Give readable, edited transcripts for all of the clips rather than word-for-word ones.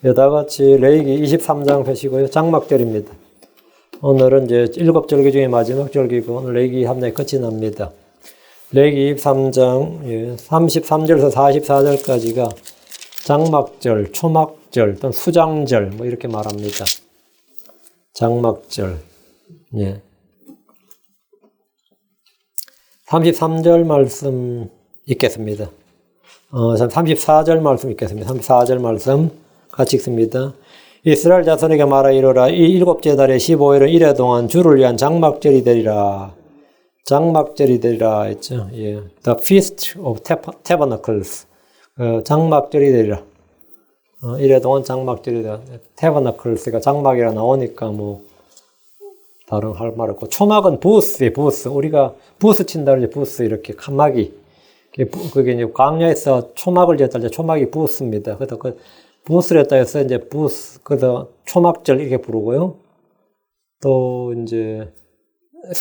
여다 같이 레위기 23장 펴시고요. 장막절입니다. 오늘은 이제 7절기 중에 마지막 절기고 오늘 레위기 3장이 끝이 납니다. 레위기 23장 33절에서 44절까지가 장막절, 초막절 또는 수장절 뭐 이렇게 말합니다. 장막절. 예. 33절 말씀 읽겠습니다. 34절 말씀 읽겠습니다. 34절 말씀 같이 읽습니다. 이스라엘 자손에게 말하 이르라. 이 7째 달의 15일은 이래 동안 주를 위한 장막절이 되리라. 장막절이 되리라 했죠. 예. The Feast of Tabernacles. 장막절이 되리라. 이래 동안 장막절이 되리라. Tabernacles가 장막이라 나오니까 뭐 다른 할 말 없고. 초막은 부스에 부스. 우리가 부스 친다 그러지. 부스 이렇게 칸막이. 그게 이제 광야에서 초막을 지었다 때 초막이 부스입니다. 그래서 그 부스를 했다 해서 이제 부스, 그래서 초막절 이렇게 부르고요. 또 이제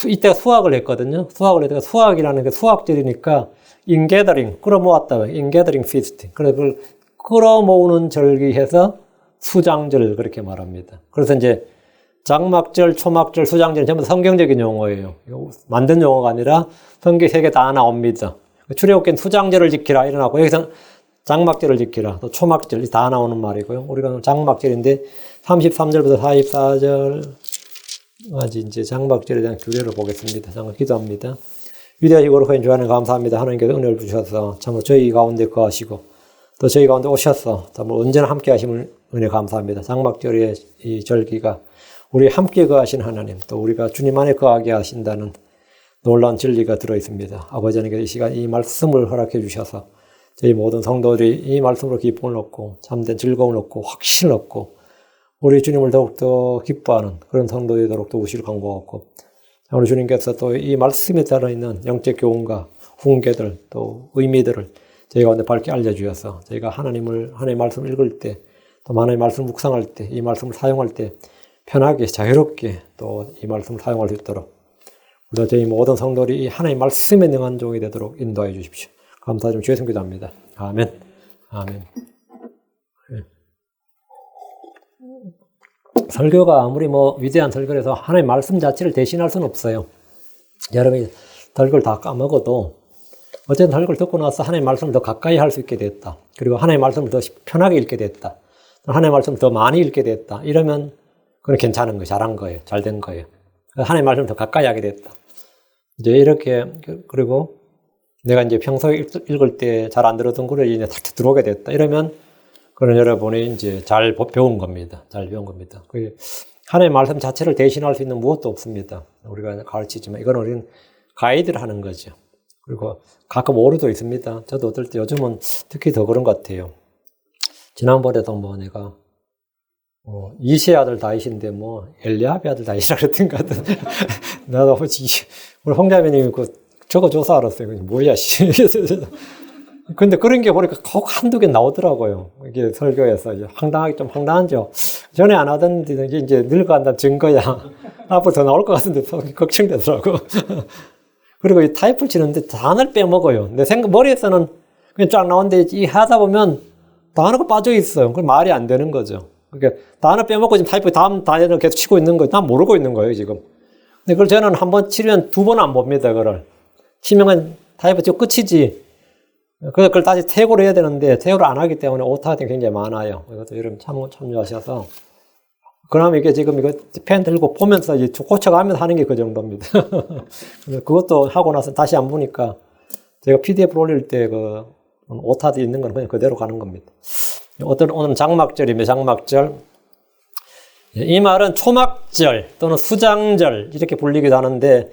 이때가 수학을 했거든요. 수학을 했다가 수학이라는 게 수학절이니까 인게더링, 끌어모았다. 인게더링 피스트. 그래서 그걸 끌어모으는 절기해서 수장절 그렇게 말합니다. 그래서 이제 장막절, 초막절, 수장절 전부 성경적인 용어예요. 만든 용어가 아니라 성경 세계 다 나옵니다. 출애굽기는 수장절을 지키라 이러나고 여기서 장막절을 지키라 또 초막절 다 나오는 말이고요. 우리가 장막절인데 33절부터 44절까지 이제 장막절에 대한 규례를 보겠습니다. 잠깐 기도합니다. 위대하시고 거룩하신 주 하나님 감사합니다. 하나님께서 은혜를 주셔서 참으로 저희 가운데 거하시고 또 저희 가운데 오셔서 참으로 언제나 함께 하심을 은혜 감사합니다. 장막절의 이 절기가 우리 함께 거하신 하나님 또 우리가 주님 안에 거하게 하신다는 놀라운 진리가 들어있습니다. 아버지 하나님께서 이 시간 이 말씀을 허락해 주셔서 저희 모든 성도들이 이 말씀으로 기쁨을 얻고 참된 즐거움을 얻고 확신을 얻고 우리 주님을 더욱더 기뻐하는 그런 성도들이 더욱더 오시를 강구하고 우리 주님께서 또 이 말씀에 따라있는 영적 교훈과 훈계들 또 의미들을 저희 가운데 밝게 알려주셔서 저희가 하나님의 말씀을 읽을 때 또 하나님의 말씀을 묵상할 때 이 말씀을 사용할 때 편하게 자유롭게 또 이 말씀을 사용할 수 있도록 우리 저희 모든 성도들이 이 하나님의 말씀에 능한 종이 되도록 인도해 주십시오. 감사 좀 주의 기도합니다. 아멘. 아멘. 설교가 아무리 뭐 위대한 설교라서 하나님의 말씀 자체를 대신할 수는 없어요. 여러분이 설교를 다 까먹어도 어쨌든 설교를 듣고 나서 하나님의 말씀을 더 가까이 할 수 있게 됐다. 그리고 하나님의 말씀을 더 편하게 읽게 됐다. 하나님의 말씀을 더 많이 읽게 됐다. 이러면 그건 괜찮은 거예요. 잘한 거예요. 잘된 거예요. 하나님의 말씀을 더 가까이 하게 됐다. 이제 이렇게 그리고 내가 이제 평소에 읽을 때 잘 안 들었던 글을 이제 탁 들어오게 됐다. 이러면 그런 여러분이 이제 잘 배운 겁니다. 잘 배운 겁니다. 하나님의 말씀 자체를 대신할 수 있는 무엇도 없습니다. 우리가 가르치지만 이건 우리는 가이드를 하는 거죠. 그리고 가끔 오류도 있습니다. 저도 어떨 때 요즘은 특히 더 그런 것 같아요. 지난번에도 뭐 내가 이세 아들 다윗인데 뭐 엘리압의 아들 다윗이라 그랬던 것 같은데 나도 우리 홍자매님이 저거 조사 알았어요. 뭐야, 씨. 근데 그런 게 보니까 꼭 한두 개 나오더라고요. 이게 설교에서. 황당하게 좀 황당하죠. 전에 안 하던 데 이제 늙어간다는 증거야. 앞으로 더 나올 것 같은데 걱정되더라고. 그리고 이 타입을 치는데 단어를 빼먹어요. 내 머리에서는 그냥 쫙 나오는데 이 하다 보면 단어가 빠져 있어요. 그럼 말이 안 되는 거죠. 그러니까 단어 빼먹고 지금 타입을 다음 단어를 계속 치고 있는 거예요. 난 모르고 있는 거예요, 지금. 근데 그걸 저는 한 번 치면 두 번 안 봅니다, 그걸. 치명은 타입을 치고 끝이지. 그래서 그걸 다시 태고를 해야 되는데, 태고를 안 하기 때문에 오타가 굉장히 많아요. 이것도 여러분 참조하셔서. 그러면 이게 지금 이거 펜 들고 보면서 이제 고쳐가면서 하는 게 그 정도입니다. 그것도 하고 나서 다시 안 보니까 제가 PDF를 올릴 때 오타도 있는 건 그냥 그대로 가는 겁니다. 오늘은 장막절이며 장막절. 이 말은 초막절 또는 수장절 이렇게 불리기도 하는데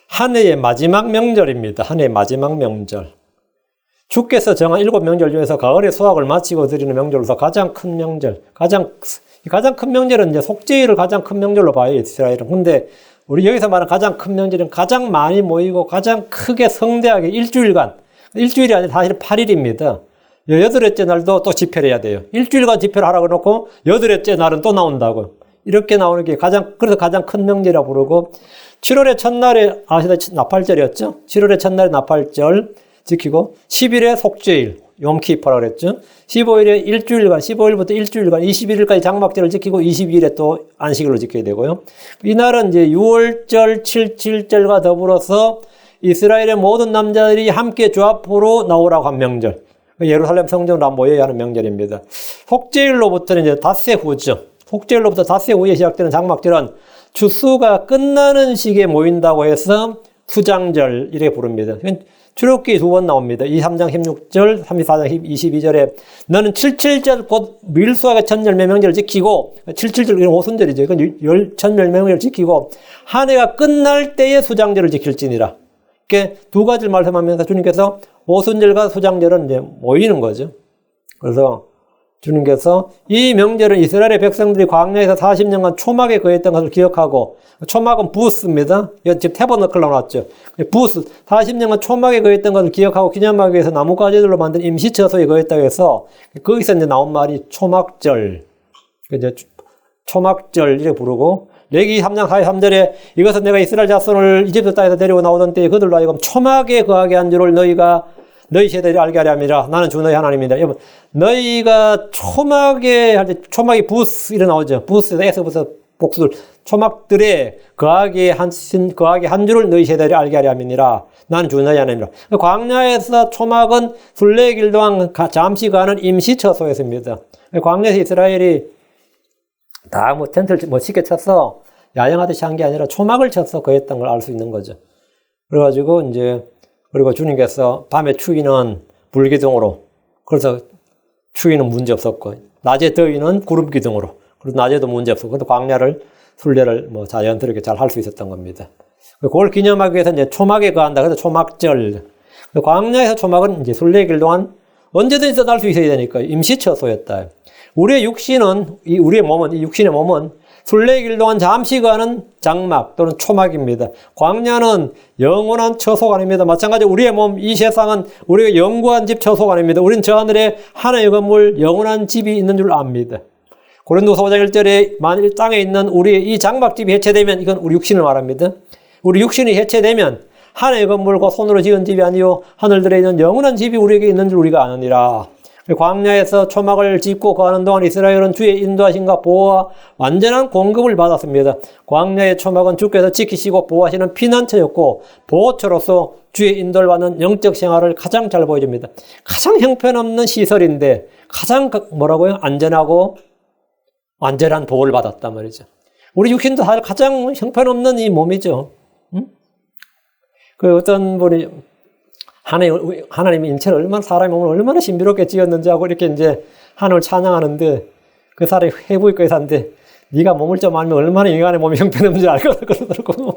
한 해의 마지막 명절입니다. 한 해의 마지막 명절. 주께서 정한 7명절 중에서 가을에 수확을 마치고 드리는 명절로서 가장 큰 명절. 가장 큰 명절은 이제 속죄일을 가장 큰 명절로 봐요, 이스라엘은. 근데 우리 여기서 말하는 가장 큰 명절은 가장 많이 모이고 가장 크게 성대하게 일주일간. 일주일이 아니라 사실은 8일입니다. 8일째 날도 또 집회를 해야 돼요. 일주일간 집회를 하라고 해놓고 8일째 날은 또 나온다고. 이렇게 나오는 게 그래서 가장 큰 명절이라고 부르고 7월의 첫날에, 아시다시피 나팔절이었죠? 7월의 첫날에 나팔절, 지키고 10일에 속죄일, 욤키퍼라고 그랬죠. 15일에 일주일간, 15일부터 일주일간 21일까지 장막절을 지키고 22일에 또 안식일로 지켜야 되고요. 이날은 이제 6월절, 7.7절과 더불어서 이스라엘의 모든 남자들이 함께 주 앞으로 나오라고 한 명절. 예루살렘 성전으로 모여야 하는 명절입니다. 속죄일로부터는 이제 닷새 후죠. 속죄일로부터 닷새 후에 시작되는 장막절은 주수가 끝나는 시기에 모인다고 해서 수장절 이렇게 부릅니다. 출애굽기 2번 나옵니다. 23장 16절, 34장 22절에 너는 77절 곧 밀수하가 천열매명절을 지키고 77절 이건 오순절이죠. 이건 천열매명절을 지키고 한 해가 끝날 때에 수장절을 지킬지니라. 이렇게 두 가지를 말씀하면서 주님께서 오순절과 수장절은 이제 모이는 거죠. 그래서 주님께서 이 명절은 이스라엘의 백성들이 광야에서 40년간 초막에 거했던 것을 기억하고, 초막은 부스입니다. 지금 태버너클로 나왔죠. 부스, 40년간 초막에 거했던 것을 기억하고 기념하기 위해서 나뭇가지들로 만든 임시처소에 거했다고 해서 거기서 이제 나온 말이 초막절. 이제 초막절 이렇게 부르고, 레기 3장 43절에 이것은 내가 이스라엘 자손을 이집트 땅에서 데리고 나오던 때에 그들로 하여금 초막에 거하게 한 줄을 너희 세대를 알게 하려 함이라. 나는 주 너희 하나님이다. 여러분, 너희가 초막에 할 때 초막이 부스 이래 나오죠. 부스에서 에서부터 복수들 초막들에 거하게 한 줄을 너희 세대를 알게 하려 함이니라. 나는 주 너희 하나님이라. 광야에서 초막은 순례길 동안 잠시 가는 임시처소였습니다. 광야에서 이스라엘이 다 텐트를 쉽게 쳐서 야영하듯이 한 게 아니라 초막을 쳐서 거했던 걸 알 수 있는 거죠. 그래가지고 이제 그리고 주님께서 밤에 추위는 불기둥으로, 그래서 추위는 문제 없었고, 낮에 더위는 구름 기둥으로, 그래서 낮에도 문제 없었고, 그래서 광야를, 순례를 자연스럽게 잘 할 수 있었던 겁니다. 그걸 기념하기 위해서 이제 초막에 거한다. 그래서 초막절. 광야에서 초막은 이제 순례길 동안 언제든지 떠날 수 있어야 되니까 임시처소였다. 우리의 육신은, 이 육신의 몸은 순례길 동안 잠시 가는 장막 또는 초막입니다. 광야는 영원한 처소가 아닙니다. 마찬가지로 우리의 몸, 이 세상은 우리가 영구한 집 처소가 아닙니다. 우리는 저 하늘에 하나의 건물, 영원한 집이 있는 줄 압니다. 고린도서 5장 1절에 만일 땅에 있는 우리의 이 장막집이 해체되면 이건 우리 육신을 말합니다. 우리 육신이 해체되면 하나의 건물과 손으로 지은 집이 아니요 하늘들에 있는 영원한 집이 우리에게 있는 줄 우리가 아느니라. 광야에서 초막을 짓고 거하는 동안 이스라엘은 주의 인도하심과 보호와 완전한 공급을 받았습니다. 광야의 초막은 주께서 지키시고 보호하시는 피난처였고 보호처로서 주의 인도를 받는 영적 생활을 가장 잘 보여줍니다. 가장 형편없는 시설인데 가장 안전하고 완전한 보호를 받았단 말이죠. 우리 육신도 사실 가장 형편없는 이 몸이죠. 그 어떤 분이 하나님의 인체를 얼마나, 사람의 몸을 얼마나 신비롭게 지었는지 하고 이렇게 이제 하나님을 찬양하는데 그 사람이 해부의과 의사인데 네가 몸을 좀 알면 얼마나 인간의 몸이 형편없는지 알 거다 그러더라고.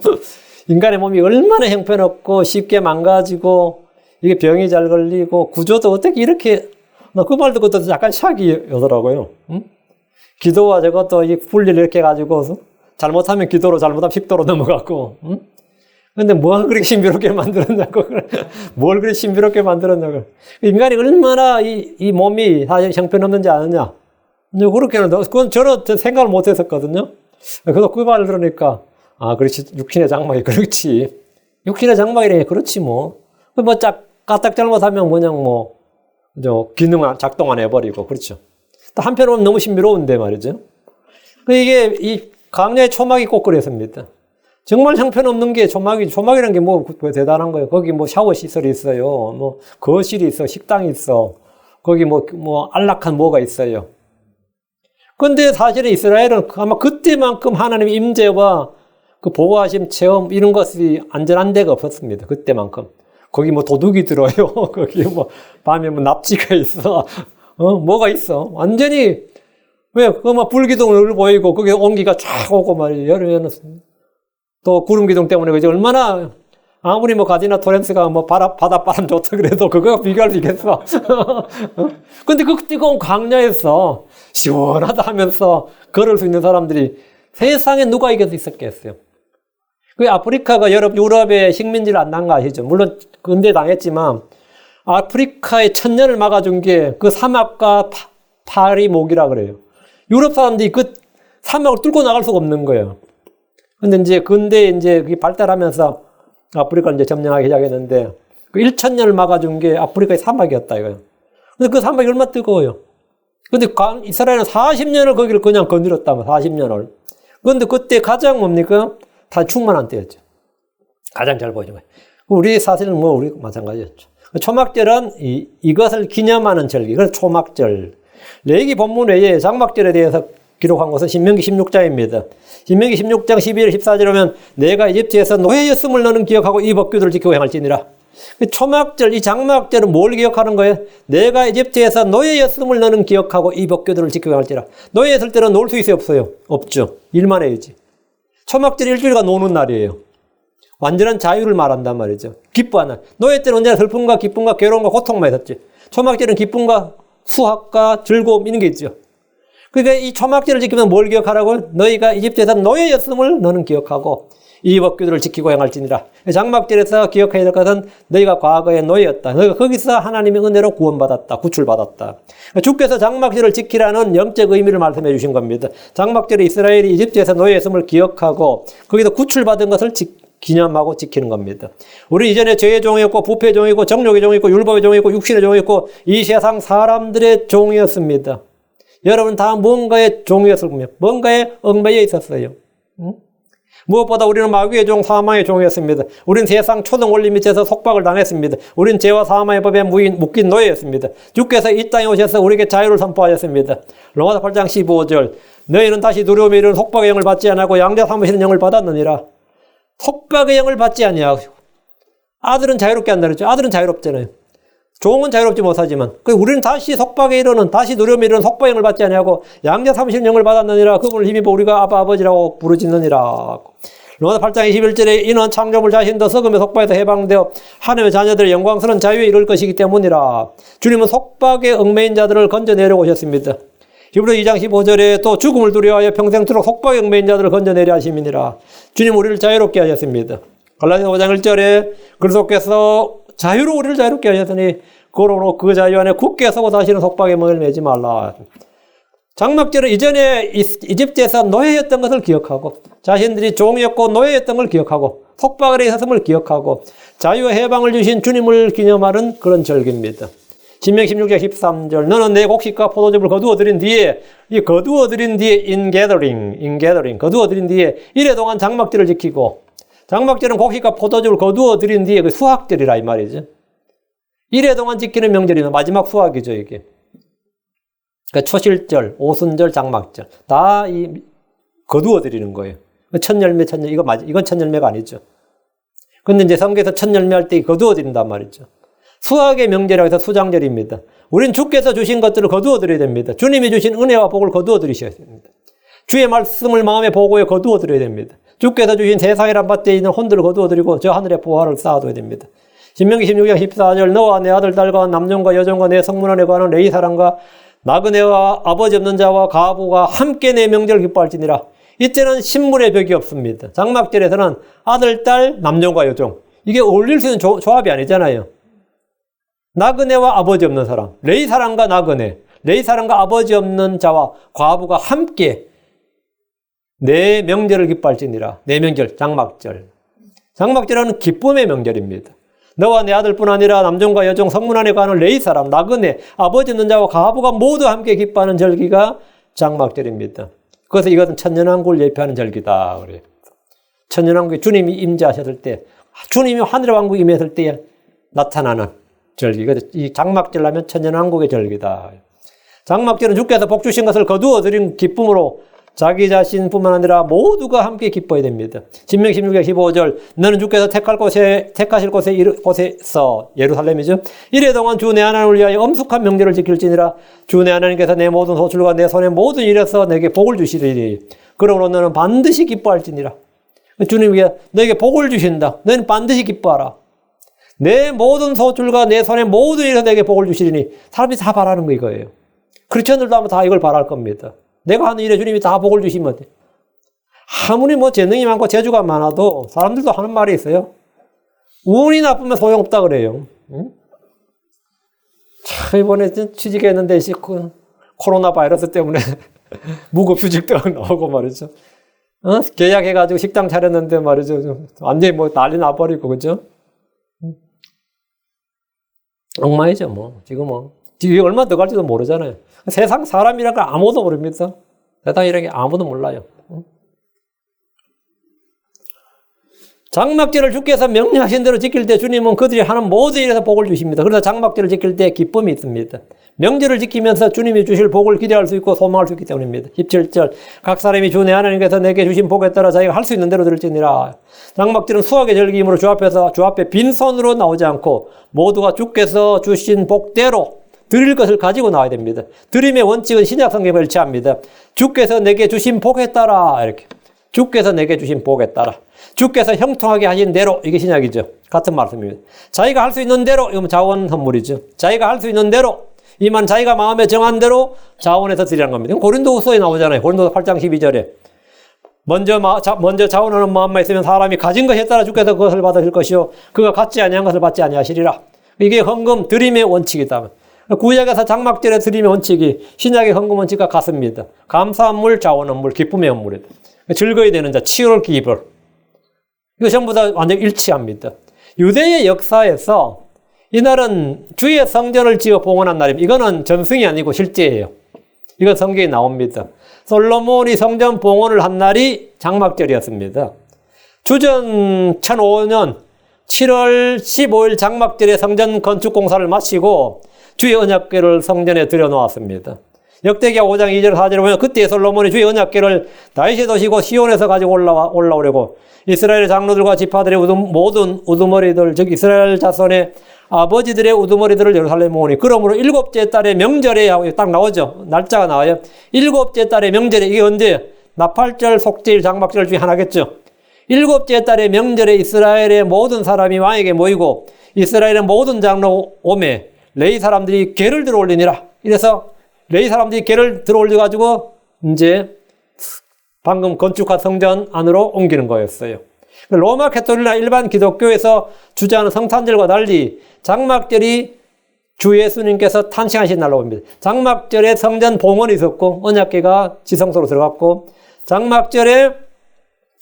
인간의 몸이 얼마나 형편없고 쉽게 망가지고 이게 병이 잘 걸리고 구조도 어떻게 이렇게, 나 그 말 듣고 약간 샥이 오더라고요. 기도와 저것도 이 분리를 이렇게 해가지고 잘못하면 기도로, 잘못하면 식도로 넘어가고. 근데 뭘 그렇게 신비롭게 만들었냐고. 뭘 그렇게 신비롭게 만들었냐고. 인간이 얼마나 이 몸이 사실 형편없는지 아느냐. 그렇게는, 그건 저는 생각을 못 했었거든요. 그래서 그 말을 들으니까, 아, 그렇지. 육신의 장막이 그렇지. 육신의 장막이라니, 그렇지 뭐. 까딱 잘못하면 기능을 작동 안 해버리고, 그렇죠. 또 한편으로는 너무 신비로운데 말이죠. 이게, 이 광야의 초막이 꼭 그랬습니다. 정말 형편없는 게 초막이라는 게 대단한 거예요. 거기 샤워 시설이 있어요. 거실이 있어, 식당이 있어. 거기 안락한 뭐가 있어요. 근데 사실은 이스라엘은 아마 그때만큼 하나님의 임재와 그 보호하심 체험 이런 것이 안전한 데가 없었습니다. 그때만큼. 거기 도둑이 들어요. 거기 밤에 납치가 있어. 뭐가 있어. 완전히, 왜, 불기둥을 보이고, 거기 온기가 쫙 오고 말이에요. 여름에는. 또 구름기둥 때문에 그죠? 얼마나 아무리 가지나 토렌스가 바닷바람 좋다 그래도 그거 비교할 수 있겠어. 근데 그 뜨거운 광야에서 시원하다 하면서 걸을 수 있는 사람들이 세상에 누가 이길 수 있었겠어요? 그 아프리카가 유럽의 식민지를 안 난 거 아시죠? 물론 근대 당했지만 아프리카의 천년을 막아준 게 그 사막과 파리목이라 그래요. 유럽 사람들이 그 사막을 뚫고 나갈 수가 없는 거예요. 근데 근대에 그게 발달하면서 아프리카를 점령하기 시작했는데, 그 1000년을 막아준 게 아프리카의 사막이었다 이거예요. 근데 그 사막이 얼마나 뜨거워요. 근데 이스라엘은 40년을 거기를 그냥 건드렸다면 40년을. 그런데 그때 가장 뭡니까? 다 충만한 때였죠. 가장 잘 보이는 거예요. 우리 사실은 뭐 우리 마찬가지였죠. 초막절은 이것을 기념하는 절기. 그래서 초막절. 레위기 본문 외에 장막절에 대해서 기록한 것은 신명기 16장입니다. 신명기 16장 12절 14절 오면 내가 이집트에서 노예였음을 너는 기억하고 이 법규들을 지키고 행할지니라. 초막절, 이 장막절은 뭘 기억하는 거예요? 내가 이집트에서 노예였음을 너는 기억하고 이 법규들을 지키고 행할지라. 노예였을 때는 놀 수 있어요? 없어요? 없죠. 일만 해야지. 초막절 일주일간 노는 날이에요. 완전한 자유를 말한단 말이죠. 기뻐하는. 노예 때는 언제나 슬픔과 기쁨과 괴로움과 고통만 있었지. 초막절은 기쁨과 수확과 즐거움 이런 게 있죠. 그러니까 이 초막절을 지키면 뭘 기억하라고요? 너희가 이집트에서 노예였음을 너는 기억하고 이 법규들을 지키고 행할지니라. 장막절에서 기억해야 될 것은 너희가 과거에 노예였다. 너희가 거기서 하나님의 은혜로 구원받았다. 구출받았다. 주께서 장막절을 지키라는 영적 의미를 말씀해 주신 겁니다. 장막절에 이스라엘이 이집트에서 노예였음을 기억하고 거기서 구출받은 것을 기념하고 지키는 겁니다. 우리 이전에 죄의 종이었고 부패의 종이고 정욕의 종이었고 율법의 종이었고 육신의 종이었고 이 세상 사람들의 종이었습니다. 여러분 다 뭔가의 종이었을 겁니다. 뭔가에 얽매여 있었어요. 무엇보다 우리는 마귀의 종, 사망의 종이었습니다. 우리는 세상 초등 원리 밑에서 속박을 당했습니다. 우리는 죄와 사망의 법에 묶인 노예였습니다. 주께서 이 땅에 오셔서 우리에게 자유를 선포하셨습니다. 로마서 8장 15절 너희는 다시 두려움에 이르는 속박의 영을 받지 아니하고 양자 삼으시는 영을 받았느니라. 속박의 영을 받지 아니하고 아들은 자유롭게 한다 그랬죠. 아들은 자유롭잖아요. 종은 자유롭지 못하지만 우리는 다시 속박에 이르는 다시 두려움에 이르는 속박의 영을 받지 아니하고 양자 삼으시는 영을 받았느니라. 그분을 힘입어 우리가 아바 아버지라고 부르짖느니라. 로마서 8장 21절에 이는 창조물 자신도 썩음의 속박에서 해방되어 하나님의 자녀들의 영광스러운 자유에 이를 것이기 때문이라. 주님은 속박에 얽매인 자들을 건져내려 오셨습니다. 히브리 2장 15절에 또 죽음을 두려워하여 평생토록 속박에 얽매인 자들을 건져내려 하심이니라. 주님 우리를 자유롭게 하셨습니다. 갈라디아서 5장 1절에 그리스도께서 자유로 우리를 자유롭게 하셨으니 그러므로 그 자유 안에 굳게 서고 다시는 속박에 멍을 매지 말라. 장막절은 이전에 이집트에서 노예였던 것을 기억하고 자신들이 종이었고 노예였던 걸 기억하고 속박 아래 있었음을 기억하고 자유와 해방을 주신 주님을 기념하는 그런 절기입니다. 신명기 16장 13절 너는 내 곡식과 포도즙을 거두어들인 뒤에 이 거두어들인 뒤에 in gathering 거두어들인 뒤에 이래 동안 장막절을 지키고 장막절은 곡식과 포도즙을 거두어들인 뒤에 그 수확절이라 이 말이죠. 이래 동안 지키는 명절이면 마지막 수확이죠 이게. 그러니까 초실절, 오순절, 장막절 다 이 거두어들이는 거예요. 첫열매 이건 첫열매가 아니죠. 근데 이제 성경에서 첫열매 할 때 거두어들인단 말이죠. 수확의 명절이라고 해서 수장절입니다. 우린 주께서 주신 것들을 거두어드려야 됩니다. 주님이 주신 은혜와 복을 거두어드리셔야 됩니다. 주의 말씀을 마음에 보고에 거두어드려야 됩니다. 주께서 주신 세상이란 밭에 있는 혼들을 거두어드리고 저 하늘의 보화를 쌓아둬야 됩니다. 신명기 16장 14절 너와 내 아들 딸과 남녀과 여종과 내 성문 안에 거하는 레위 사람과 나그네와 아버지 없는 자와 가부가 함께 내 명절을 기뻐할지니라. 이때는 신물의 벽이 없습니다. 장막절에서는 아들, 딸, 남녀과 여종 이게 어울릴 수 있는 조합이 아니잖아요. 나그네와 아버지 없는 사람, 레위 사람과 나그네, 레위 사람과 아버지 없는 자와 과부가 함께 내 명절을 기뻐할지니라. 내 명절, 장막절. 장막절은 기쁨의 명절입니다. 너와 내 아들뿐 아니라 남종과 여종, 성문 안에 가는 레위 사람, 나그네, 아버지 없는 자와 과부가 모두 함께 기뻐하는 절기가 장막절입니다. 그래서 이것은 천년왕국을 예표하는 절기다 그래요. 천년왕국에 주님이 임재하셨을 때, 주님이 하늘의 왕국에 임했을 때 나타나는 절기. 이 장막절하면 천년왕국의 절기다. 장막절은 주께서 복 주신 것을 거두어들인 기쁨으로 자기 자신뿐만 아니라 모두가 함께 기뻐해야 됩니다. 신명기 16장 15절 너는 주께서 택하실 곳에서 예루살렘이죠. 이래 동안 주 내 하나님을 위하여 엄숙한 명절을 지킬지니라. 주 내 하나님께서 내 모든 소출과 내 손의 모든 일에서 내게 복을 주시리니 그러므로 너는 반드시 기뻐할지니라. 주님이 너에게 복을 주신다. 너는 반드시 기뻐하라. 내 모든 소출과 내 손의 모든 일에서 내게 복을 주시리니 사람들이 다 바라는 거 이거예요. 크리스천들도 아마 다 이걸 바랄 겁니다. 내가 하는 일에 주님이 다 복을 주시면 돼. 아무리 뭐 재능이 많고 재주가 많아도 사람들도 하는 말이 있어요. 운이 나쁘면 소용없다 그래요. 응? 참 이번에 취직했는데 코로나 바이러스 때문에 무급휴직도 나오고 말이죠. 계약해가지고 식당 차렸는데 말이죠. 완전히 뭐 난리 나버리고 그죠? 엉망이죠, 뭐. 지금 뒤에 얼마 더 갈지도 모르잖아요. 세상 사람이란 걸 아무도 모릅니다. 세상이란 게 아무도 몰라요. 장막절을 주께서 명령하신 대로 지킬 때 주님은 그들이 하는 모든 일에서 복을 주십니다. 그래서 장막절을 지킬 때 기쁨이 있습니다. 명절을 지키면서 주님이 주실 복을 기대할 수 있고 소망할 수 있기 때문입니다. 17절 각 사람이 주 내 하나님께서 내게 주신 복에 따라 자기가 할 수 있는 대로 드릴지니라. 장막절은 수확의 절기이므로 주 앞에 빈손으로 나오지 않고 모두가 주께서 주신 복대로 드릴 것을 가지고 나와야 됩니다. 드림의 원칙은 신약 성경에 일치합니다. 주께서 내게 주신 복에 따라 이렇게. 주께서 내게 주신 복에 따라. 주께서 형통하게 하신 대로, 이게 신약이죠. 같은 말씀입니다. 자기가 할 수 있는 대로, 이건 자원 선물이죠. 자기가 할 수 있는 대로, 이만 자기가 마음에 정한 대로 자원해서 드리라는 겁니다. 고린도후서에 나오잖아요. 고린도서 8장 12절에. 먼저 자원하는 마음만 있으면 사람이 가진 것에 따라 주께서 그것을 받으실 것이요. 그가 갖지 아니한 것을 받지 아니하시리라. 이게 헌금 드림의 원칙이다. 구약에서 장막절에 드림의 원칙이 신약의 헌금 원칙과 같습니다. 감사한 물, 자원한 물, 기쁨의 헌물이다. 즐거워야 되는 자, 치유를 기입을. 이거 전부 다 완전 일치합니다. 유대의 역사에서 이날은 주의 성전을 지어 봉헌한 날입니다. 이거는 전승이 아니고 실제예요. 이건 성경에 나옵니다. 솔로몬이 성전 봉헌을 한 날이 장막절이었습니다. 주전 1005년 7월 15일 장막절에 성전 건축 공사를 마치고 주의 언약궤를 성전에 들여놓았습니다. 역대기하 5장 2절 4절을 보면 그때 솔로몬이 주의 언약궤를 다윗의 도시고 시온에서 가지고 올라오려고 이스라엘 장로들과 지파들의 모든 우두머리들, 즉 이스라엘 자손의 아버지들의 우두머리들을 예루살렘에 모으니 그러므로 7째 달의 명절에 하고 딱 나오죠. 날짜가 나와요. 7째 달의 명절에, 이게 언제? 나팔절, 속죄일, 장막절 중에 하나겠죠. 7째 달의 명절에 이스라엘의 모든 사람이 왕에게 모이고 이스라엘의 모든 장로 오매 레위 사람들이 궤를 들어 올리니라. 이래서 레위 사람들이 궤를 들어 올려가지고 이제 방금 건축한 성전 안으로 옮기는 거였어요. 로마 캐톨릭이나 일반 기독교에서 주장하는 성탄절과 달리 장막절이 주 예수님께서 탄생하신 날로 봅니다. 장막절에 성전 봉헌이 있었고 언약궤가 지성소로 들어갔고 장막절에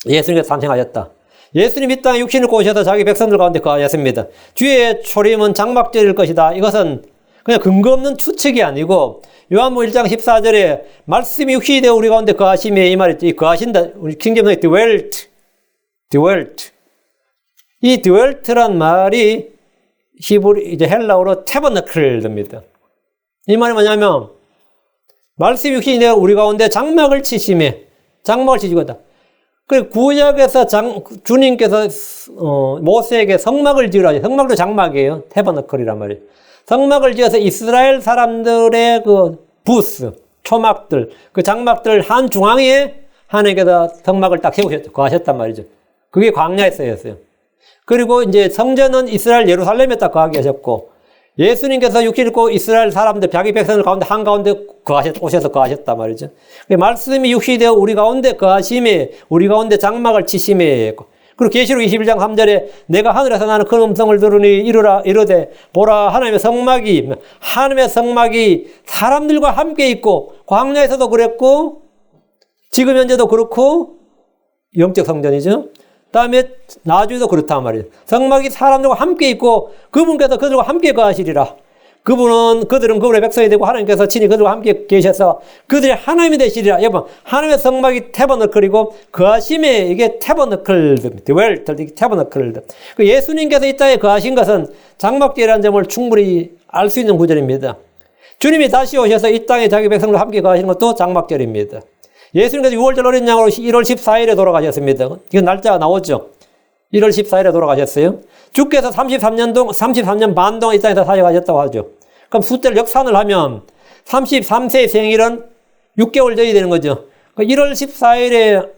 예수님께서 탄생하셨다. 예수님 이 땅에 육신을 꼬셔서 자기 백성들 가운데 거하셨습니다. 주의 초림은 장막절일 것이다. 이것은 그냥 근거 없는 추측이 아니고 요한복음 1장 14절에 말씀이 육신이 되어 우리 가운데 거하심에 이 말이죠. 이 거하신다. 우리 킹제임스에 dwelt. 이 dwelt란 말이 히브리 이제 헬라어로 tabernacle입니다. 이 말이 뭐냐면 말씀이 육신이 되어 우리 가운데 장막을 치심에 장막을 치시거다. 그리고 구약에서 주님께서 모세에게 성막을 지으라 하죠. 성막도 장막이에요. 타버너클이란 말이에요. 성막을 지어서 이스라엘 사람들의 그 부스, 초막들, 그 장막들 한 중앙에 하나님께서 성막을 딱 세우셨죠. 거하셨단 말이죠. 그게 광야에 쓰였어요. 그리고 이제 성전은 이스라엘 예루살렘에 딱 거하게 하셨고, 예수님께서 육신을 입고 이스라엘 사람들, 자기 백성들 가운데 한가운데 오셔서 거하셨단 말이죠. 말씀이 육신이 되어 우리 가운데 거하심에, 우리 가운데 장막을 치심에, 그리고 계시록 21장 3절에 내가 하늘에서 나는 큰 음성을 들으니 이르되 보라 하나님의 성막이 사람들과 함께 있고 광야에서도 그랬고 지금 현재도 그렇고 영적 성전이죠. 다음에 나중에도 그렇단 말이에요. 성막이 사람들과 함께 있고 그분께서 그들과 함께 거하시리라. 그들은 그분의 백성이 되고 하나님께서 친히 그들과 함께 계셔서 그들이 하나님이 되시리라. 여러분, 하나님의 성막이 태버너클이고 거하심에 이게 태버너클드, 태버너클드. 예수님께서 이 땅에 거하신 것은 장막절이라는 점을 충분히 알 수 있는 구절입니다. 주님이 다시 오셔서 이 땅에 자기 백성들과 함께 거하시는 것도 장막절입니다. 예수님께서 6월절 어린 양으로 1월 14일에 돌아가셨습니다. 이건 날짜가 나오죠. 1월 14일에 돌아가셨어요. 주께서 33년 반 동안 이 땅에서 사역하셨다고 하죠. 그럼 숫자를 역산을 하면 33세의 생일은 6개월 전이 되는 거죠. 1월 14일에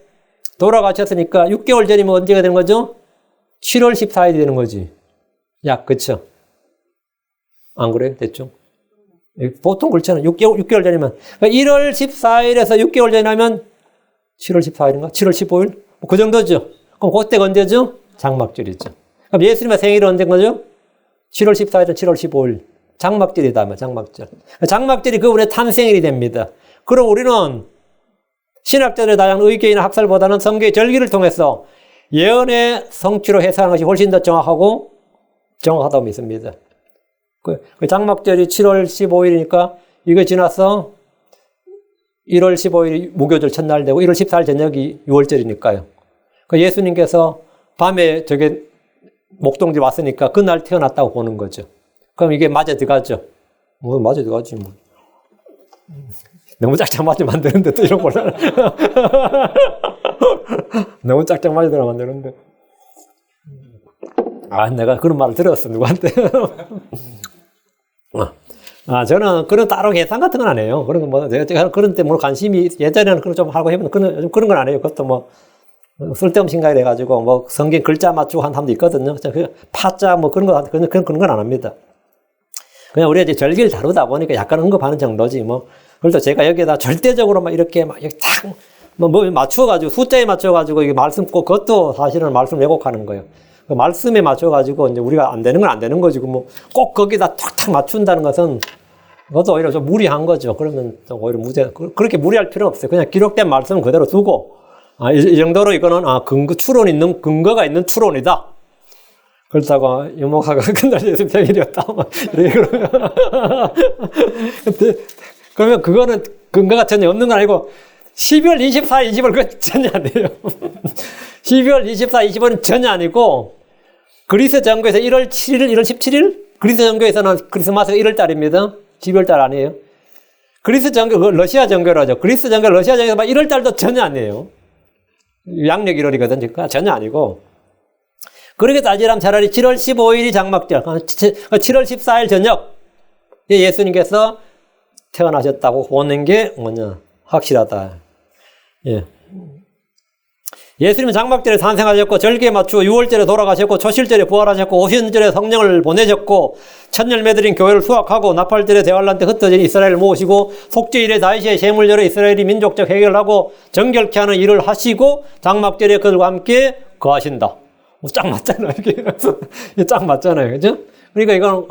돌아가셨으니까 6개월 전이면 언제가 되는 거죠? 7월 14일이 되는 거지. 야, 그쵸? 안 그래요? 됐죠? 보통 그렇잖아요. 6개월 전이면. 그러니까 1월 14일에서 6개월 전이면 7월 14일인가? 7월 15일? 그 정도죠. 그럼 그때가 언제죠? 장막절이죠. 그럼 예수님의 생일은 언제인 거죠? 7월 14일은 7월 15일. 장막절이다. 장막절. 장막절이 그분의 탄생일이 됩니다. 그럼 우리는 신학자들의 다양한 의견이나 학설보다는 성경의 절기를 통해서 예언의 성취로 해석하는 것이 훨씬 더 정확하다고 믿습니다. 그 장막절이 7월 15일이니까 이거 지나서 1월 15일이 무교절 첫날 되고 1월 14일 저녁이 6월절이니까요. 그 예수님께서 밤에 저게 목동집 왔으니까 그날 태어났다고 보는 거죠. 그럼 이게 맞아 들어가죠. 뭐 맞아 들어가지 뭐. 너무 짝짝 맞아 만드는데 또 이런 걸 너무 짝짝 맞아 들어 만드는데. 내가 그런 말을 들었어 누구한테. 저는 그런 따로 계산 같은 건 안 해요. 그런 거 뭐, 제가 그런 때 뭐 관심이, 예전에는 그런 좀 하고 해보는, 요즘 그런 건 안 해요. 그것도 뭐, 쓸데없는 생각이 돼가지고, 뭐, 성경 글자 맞추고 한 사람도 있거든요. 그 파자 뭐 그런 건 안 합니다. 그냥 우리가 이제 절기를 다루다 보니까 약간 언급하는 정도지, 뭐. 그래서 제가 여기에다 절대적으로 막 이렇게 막, 탁, 뭐 맞춰가지고, 숫자에 맞춰가지고, 이게 말씀 꼭, 그것도 사실은 말씀 왜곡하는 거예요. 그 말씀에 맞춰가지고, 이제 우리가 안 되는 건 안 되는 거지. 뭐, 꼭 거기다 탁탁 맞춘다는 것은, 그것도 오히려 좀 무리한 거죠. 그러면 좀 오히려 그렇게 무리할 필요는 없어요. 그냥 기록된 말씀은 그대로 두고, 이 정도로 이거는, 근거가 있는 추론이다. 그렇다고, 유목사가 끝날 예수님 생일이었다. 이렇게 그러면. 그러면 그거는 근거가 전혀 없는 건 아니고, 12월 24, 20일 그건 전혀 아니에요. 12월 24, 20일은 전혀 아니고, 그리스 정교에서 1월 7일, 1월 17일? 그리스 정교에서는 크리스마스가 1월 달입니다. 12월 달 아니에요. 그리스 정교, 러시아 정교로 하죠. 그리스 정교, 러시아 정교에서 1월 달도 전혀 아니에요. 양력 1월이거든, 그러니까 전혀 아니고. 그렇게 따지라면 차라리 7월 15일이 장막절, 7월 14일 저녁, 예수님께서 태어나셨다고 보는 게 뭐냐, 확실하다. 예. 예수님은 장막절에 탄생하셨고 절기에 맞추어 6월절에 돌아가셨고 초실절에 부활하셨고 오순절에 성령을 보내셨고 첫 열매들인 교회를 수확하고 나팔절에 대환란 때 흩어진 이스라엘을 모으시고 속죄일에 다윗의 제물절에 이스라엘이 민족적 해결을 하고 정결케 하는 일을 하시고 장막절에 그들과 함께 거하신다. 딱 맞잖아요. 이게 딱 맞잖아요. 그죠? 그러니까 이건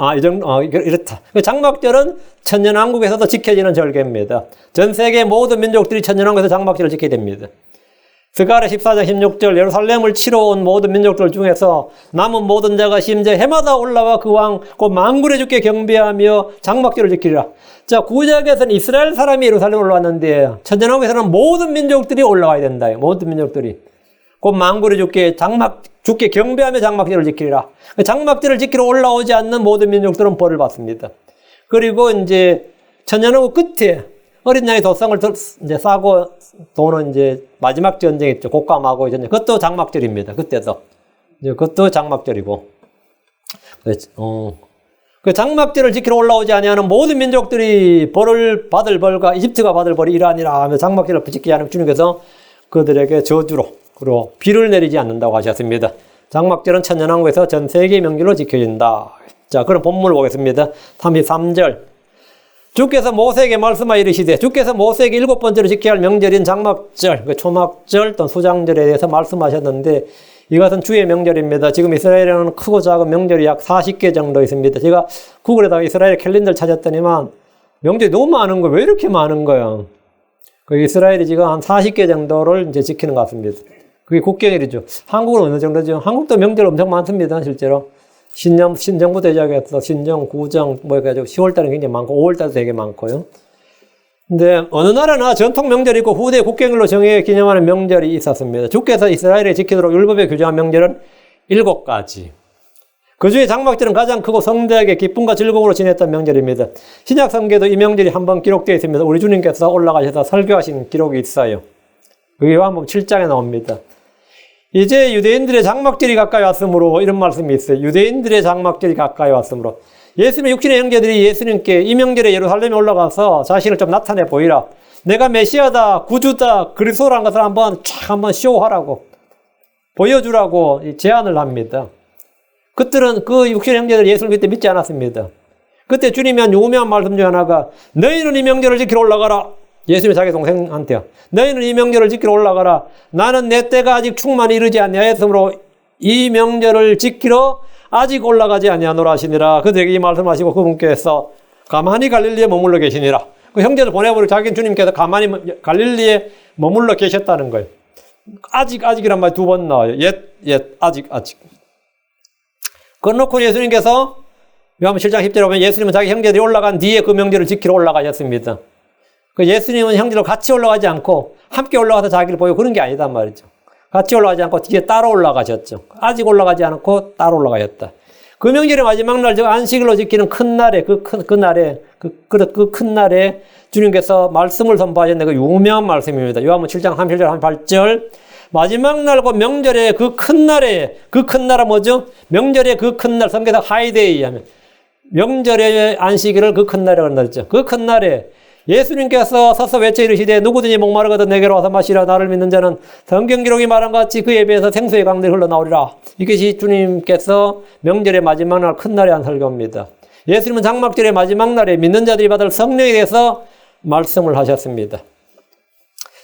이렇다. 장막절은 천년왕국에서도 지켜지는 절개입니다. 전 세계 모든 민족들이 천년왕국에서 장막절을 지켜야 됩니다. 스가랴 14장 16절 예루살렘을 치러 온 모든 민족들 중에서 남은 모든 자가 심지어 해마다 올라와 그 왕 곧 만군의 주께 경배하며 장막절을 지키리라. 자, 구약에서는 이스라엘 사람이 예루살렘에 올라왔는데 천년왕국에서는 모든 민족들이 올라와야 된다. 모든 민족들이 곧 만군의 주께 경배하며 장막절을 지키리라. 장막절을 지키러 올라오지 않는 모든 민족들은 벌을 받습니다. 그리고 이제 천년왕국 끝에 어린 양의 도성을 이제 싸고 도는 이제 마지막 전쟁 있죠. 곡감하고 전쟁. 그것도 장막절입니다. 그때도. 이제 그것도 장막절이고. 그 장막절을 지키러 올라오지 아니하는 모든 민족들이 벌을 받을 벌과 이집트가 받을 벌이 이러하니라 하며 장막절을 지키지 않으면 주님께서 그들에게 저주로 그리고 비를 내리지 않는다고 하셨습니다. 장막절은 천년왕국에서 전 세계 명절로 지켜진다. 자, 그럼 본문을 보겠습니다. 33절. 주께서 모세에게 말씀하여 이르시되 주께서 모세에게 7번째로 지켜야 할 명절인 장막절, 초막절 또는 수장절에 대해서 말씀하셨는데 이것은 주의 명절입니다. 지금 이스라엘에는 크고 작은 명절이 약 40개 정도 있습니다. 제가 구글에다가 이스라엘 캘린더를 찾았더니만 명절이 너무 많은 거예요. 왜 이렇게 많은 거예요? 이스라엘이 지금 한 40개 정도를 이제 지키는 것 같습니다. 그게 국경일이죠. 한국은 어느 정도죠? 한국도 명절 엄청 많습니다, 실제로. 신정부 대작에서 신정, 구정, 해가지고 10월달은 굉장히 많고, 5월달도 되게 많고요. 근데 어느 나라나 전통 명절이 있고 후대 국경일로 정해 기념하는 명절이 있었습니다. 주께서 이스라엘에 지키도록 율법에 규정한 명절은 7가지. 그 중에 장막절은 가장 크고 성대하게 기쁨과 즐거움으로 지냈던 명절입니다. 신약 성경에도 이 명절이 한번 기록되어 있습니다. 우리 주님께서 올라가셔서 설교하신 기록이 있어요. 그게 요한복음 7장에 나옵니다. 이제 유대인들의 장막절이 가까이 왔으므로 이런 말씀이 있어요. 유대인들의 장막절이 가까이 왔으므로 예수님의 육신의 형제들이 예수님께 이 명절에 예루살렘에 올라가서 자신을 좀 나타내 보이라. 내가 메시아다, 구주다, 그리스도라는 것을 한번 쇼하라고 보여주라고 제안을 합니다. 그들은 그 육신의 형제들 예수를 그때 믿지 않았습니다. 그때 주님이 한 유명한 말씀 중 하나가 너희는 이 명절을 지키러 올라가라. 예수님이 자기 동생한테요. 너희는 이 명절을 지키러 올라가라. 나는 내 때가 아직 충만히 이르지 아니하였으므로 이 명절을 지키러 아직 올라가지 아니하노라 하시니라. 그들에게 이 말씀하시고 그분께서 가만히 갈릴리에 머물러 계시니라. 그 형제를 보내버리고 자기는 주님께서 가만히 갈릴리에 머물러 계셨다는 거예요. 아직이란 말 2번 나와요. 아직. 그러놓고 예수님께서 요한복음 7장 10절에 보면 예수님은 자기 형제들이 올라간 뒤에 그 명절을 지키러 올라가셨습니다. 그 예수님은 형제들과 같이 올라가지 않고 함께 올라가서 자기를 보이고 그런 게 아니단 말이죠. 같이 올라가지 않고 뒤에 따로 올라가셨죠. 아직 올라가지 않고 따로 올라가셨다. 그 명절의 마지막 날, 즉 안식일로 지키는 큰 날에 그 큰 날에 주님께서 말씀을 선포하셨는데 그 유명한 말씀입니다. 요한복음 7장 37절 38절 마지막 날과 명절의 그 큰 날에 그 큰 날은 뭐죠? 명절의 그 큰 날, 성경에서 하이데이 하면 명절의 안식일을 그 큰 날이라고 한다죠. 그 큰 날에 예수님께서 서서 외쳐 이르시되 누구든지 목마르거든 내게로 와서 마시라. 나를 믿는 자는 성경 기록이 말한 것 같이 그에 비해서 생수의 강들이 흘러나오리라. 이것이 주님께서 명절의 마지막 날 큰 날에 한 설교입니다. 예수님은 장막절의 마지막 날에 믿는 자들이 받을 성령에 대해서 말씀을 하셨습니다.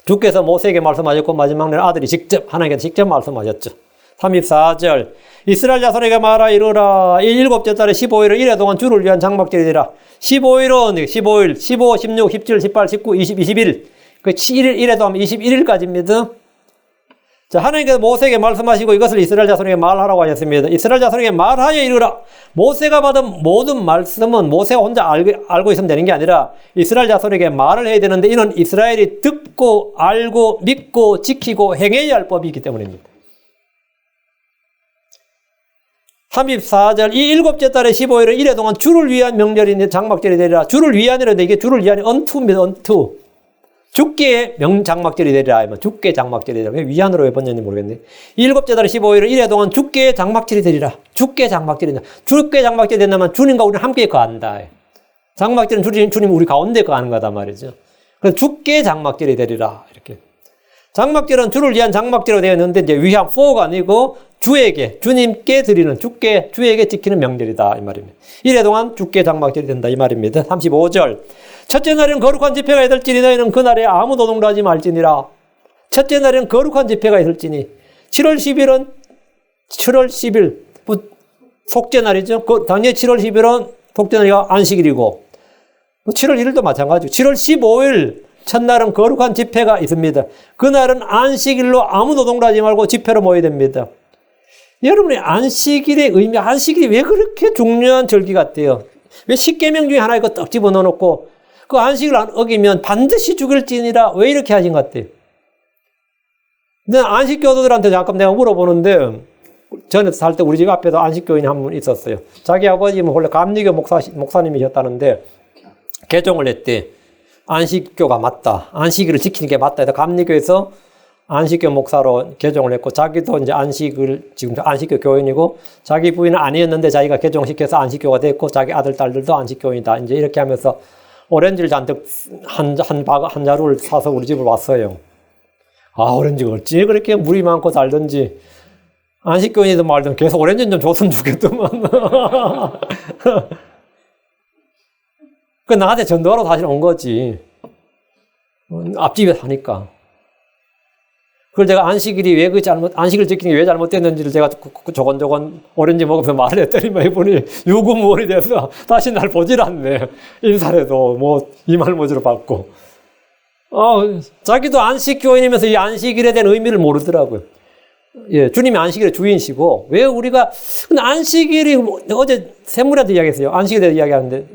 주께서 모세에게 말씀하셨고 마지막 날 아들이 하나님께 직접 말씀하셨죠. 34절 이스라엘 자손에게 말하 이르라. 이 일곱째 달에 15일은 이래 동안 주를 위한 장막절이니라. 15일은 15일, 15, 16, 17, 18, 19, 20, 21. 그 7일, 이래도 하면 21일까지입니다. 자, 하나님께서 모세에게 말씀하시고 이것을 이스라엘 자손에게 말하라고 하셨습니다. 이스라엘 자손에게 말하여 이르라. 모세가 받은 모든 말씀은 모세가 혼자 알고 있으면 되는 게 아니라 이스라엘 자손에게 말을 해야 되는데 이는 이스라엘이 듣고 알고 믿고 지키고 행해야 할 법이기 때문입니다. 34절 이 일곱째 달에 15일은 이래 동안 주를 위한 명절이 장막절이 되리라. 주를 위한이라는데 이게 주를 위한이 언투입니다. 언투. 주께 장막절이 되리라. 주께 장막절이 되리라. 왜 위안으로 왜 번졌는지 모르겠네. 일곱째 달에 15일은 이래 동안 주께 장막절이 되리라. 주께 장막절이 되리라. 주께 장막절이 된다면 주님과 우리는 함께 거한다. 장막절은 주님 우리 가운데 거하는 거다 말이죠. 그래서 주께 장막절이 되리라. 이렇게. 장막절은 주를 위한 장막절로 되어 있는데 이제 위한 for가 아니고 주에게, 주님께 드리는, 주에게 지키는 명절이다. 이 말입니다. 이래 동안 주께 장막절이 된다. 이 말입니다. 35절. 첫째 날은 거룩한 집회가 있을지니 너희는 그날에 아무 노동도 하지 말지니라. 첫째 날은 거룩한 집회가 있을지니 7월 10일, 속죄 날이죠. 당연히 7월 10일은 속죄 날이가 안식일이고 7월 1일도 마찬가지고 7월 15일 첫날은 거룩한 집회가 있습니다. 그날은 안식일로 아무 노동도 하지 말고 집회로 모여야 됩니다. 여러분의 안식일의 의미, 안식일이 왜 그렇게 중요한 절기 같아요? 왜 십계명 중에 하나 이거 떡 집어넣어 놓고 그 안식을 안 어기면 반드시 죽을지니라 왜 이렇게 하신 것 같아요? 근데 안식교도들한테 잠깐 내가 물어보는데 전에 살 때 우리 집 앞에도 안식교인이 한 분 있었어요. 자기 아버지는 원래 감리교 목사님이셨다는데 개종을 했대. 안식교가 맞다. 안식일을 지키는 게 맞다 해서 감리교에서 안식교 목사로 개종을 했고 자기도 이제 지금 안식교 교인이고 자기 부인은 아니었는데 자기가 개종시켜서 안식교가 됐고 자기 아들 딸들도 안식교인이다. 이제 이렇게 하면서 오렌지를 잔뜩 한 자루를 사서 우리 집을 왔어요. 아, 오렌지가 어찌 그렇게 물이 많고 달든지 안식교인이든 말든 계속 오렌지는 좀 줬으면 좋겠더만. 그 나한테 전도하러 사실 온 거지. 앞집에 사니까. 그걸 제가 안식일이 왜 안식일 지키는 게 왜 잘못됐는지를 제가 조곤조곤 오렌지 먹으면서 말을 했더니 이분이 유구무원이 돼서 다시 날 보질 않네. 인사를 해도 이말모지로 받고. 자기도 안식교인이면서 이 안식일에 대한 의미를 모르더라고요. 예, 주님이 안식일의 주인이시고, 왜 우리가, 근데 안식일이, 어제 샘물한테 이야기했어요. 안식일에 대해서 이야기하는데,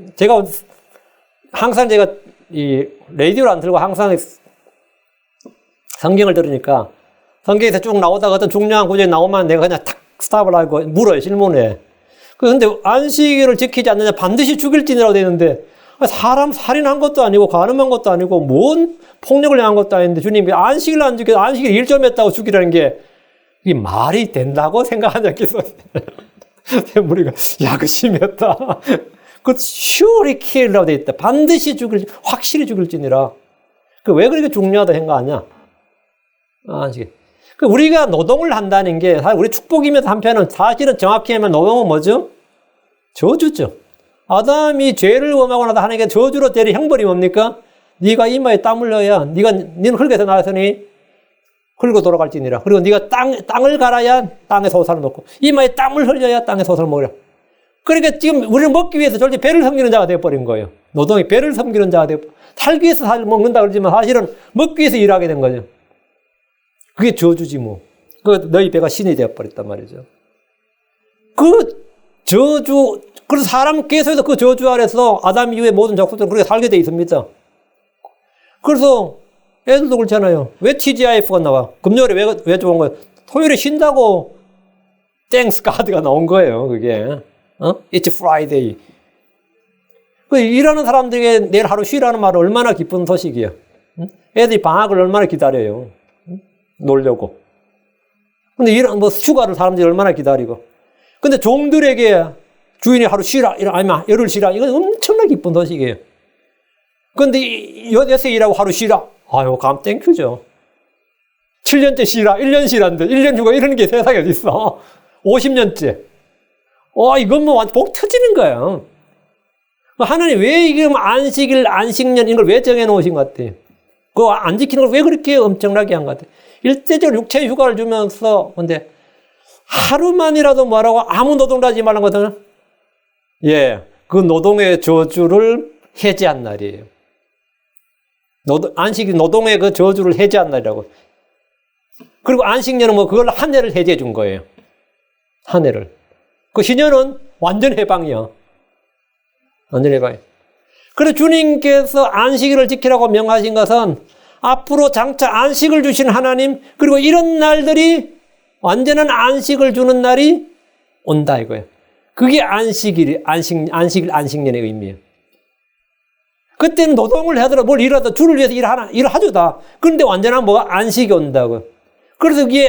항상 제가 이 라디오를 안 틀고 항상 성경을 들으니까 성경에서 쭉 나오다가 어떤 중요한 구절이 나오면 내가 그냥 탁 스탑을 하고 물어요, 질문에. 그런데 안식일을 지키지 않느냐 반드시 죽일지니라고 되어 있는데 사람 살인한 것도 아니고 간음한 것도 아니고 뭔 폭력을 향한 것도 아닌데 주님이 안식일을 안 지켜서 안식일 일점했다고 죽이라는 게 이게 말이 된다고 생각하지 않겠어요? 우리가 야, 그 심했다. 그 surely kill라고 되어 있다. 반드시 확실히 죽일지니라. 그 왜 그렇게 중요하다 생각하냐? 그 우리가 노동을 한다는 게 사실 우리 축복이면서 한편은 사실은 정확히 하면 노동은 뭐죠? 저주죠. 아담이 죄를 범하고 나서 하나님께 저주로 때린 형벌이 뭡니까? 네가 이마에 땀 흘려야 너는 흙에서 나왔으니 흙으로 돌아갈지니라. 그리고 네가 땅을 갈아야 땅에 소사를 먹고 이마에 땀을 흘려야 땅에 소사를 먹으라. 그러니까 지금 우리를 먹기 위해서 솔직히 배를 섬기는 자가 되어버린 거예요. 노동이 배를 섬기는 자가 되어 살기 위해서 먹는다 그러지만 사실은 먹기 위해서 일하게 된 거죠. 그게 저주지 뭐. 너희 배가 신이 되어버렸단 말이죠. 저주, 그래서 사람 계속해서 그 저주 아래서 아담 이후의 모든 족속들은 그렇게 살게 돼 있습니다. 그래서 애들도 그렇잖아요. 왜 TGIF가 나와? 금요일에 왜 좋은 거예요? 토요일에 쉰다고 땡스 가드가 나온 거예요, 그게. It's Friday. 일하는 사람들에게 내일 하루 쉬라는 말은 얼마나 기쁜 소식이에요. 애들이 방학을 얼마나 기다려요. 놀려고. 근데 휴가를 사람들이 얼마나 기다리고. 근데 종들에게 주인이 하루 쉬라, 아니면 열흘 쉬라. 이건 엄청나게 기쁜 소식이에요. 근데 여기서 일하고 하루 쉬라. 아유, 감 땡큐죠. 7년째 쉬라, 1년 쉬라는데, 1년 휴가 이러는 게 세상에 어디 있어. 50년째. 이건 뭐 완전 복 터지는 거예요. 하나님 왜 이게 안식일, 안식년 이걸 왜 정해놓으신 것 같아요? 그거 안 지키는 걸 왜 그렇게 엄청나게 한 것 같아요? 일대적으로 육체 휴가를 주면서, 근데 하루만이라도 뭐라고 아무 노동도 하지 말라는 거거든요. 예. 그 노동의 저주를 해제한 날이에요. 안식일 노동의 그 저주를 해제한 날이라고. 그리고 안식년은 뭐 그걸 한 해를 해제해 준 거예요. 한 해를. 그 신년은 완전 해방이야. 완전 해방이야. 그래서 주님께서 안식일을 지키라고 명하신 것은 앞으로 장차 안식을 주신 하나님, 그리고 이런 날들이 완전한 안식을 주는 날이 온다 이거예요. 그게 안식년의 의미예요. 그때는 노동을 하더라도 뭘 일하다 주를 위해서 일하죠 다. 그런데 완전한 뭐가 안식이 온다고. 그래서 그게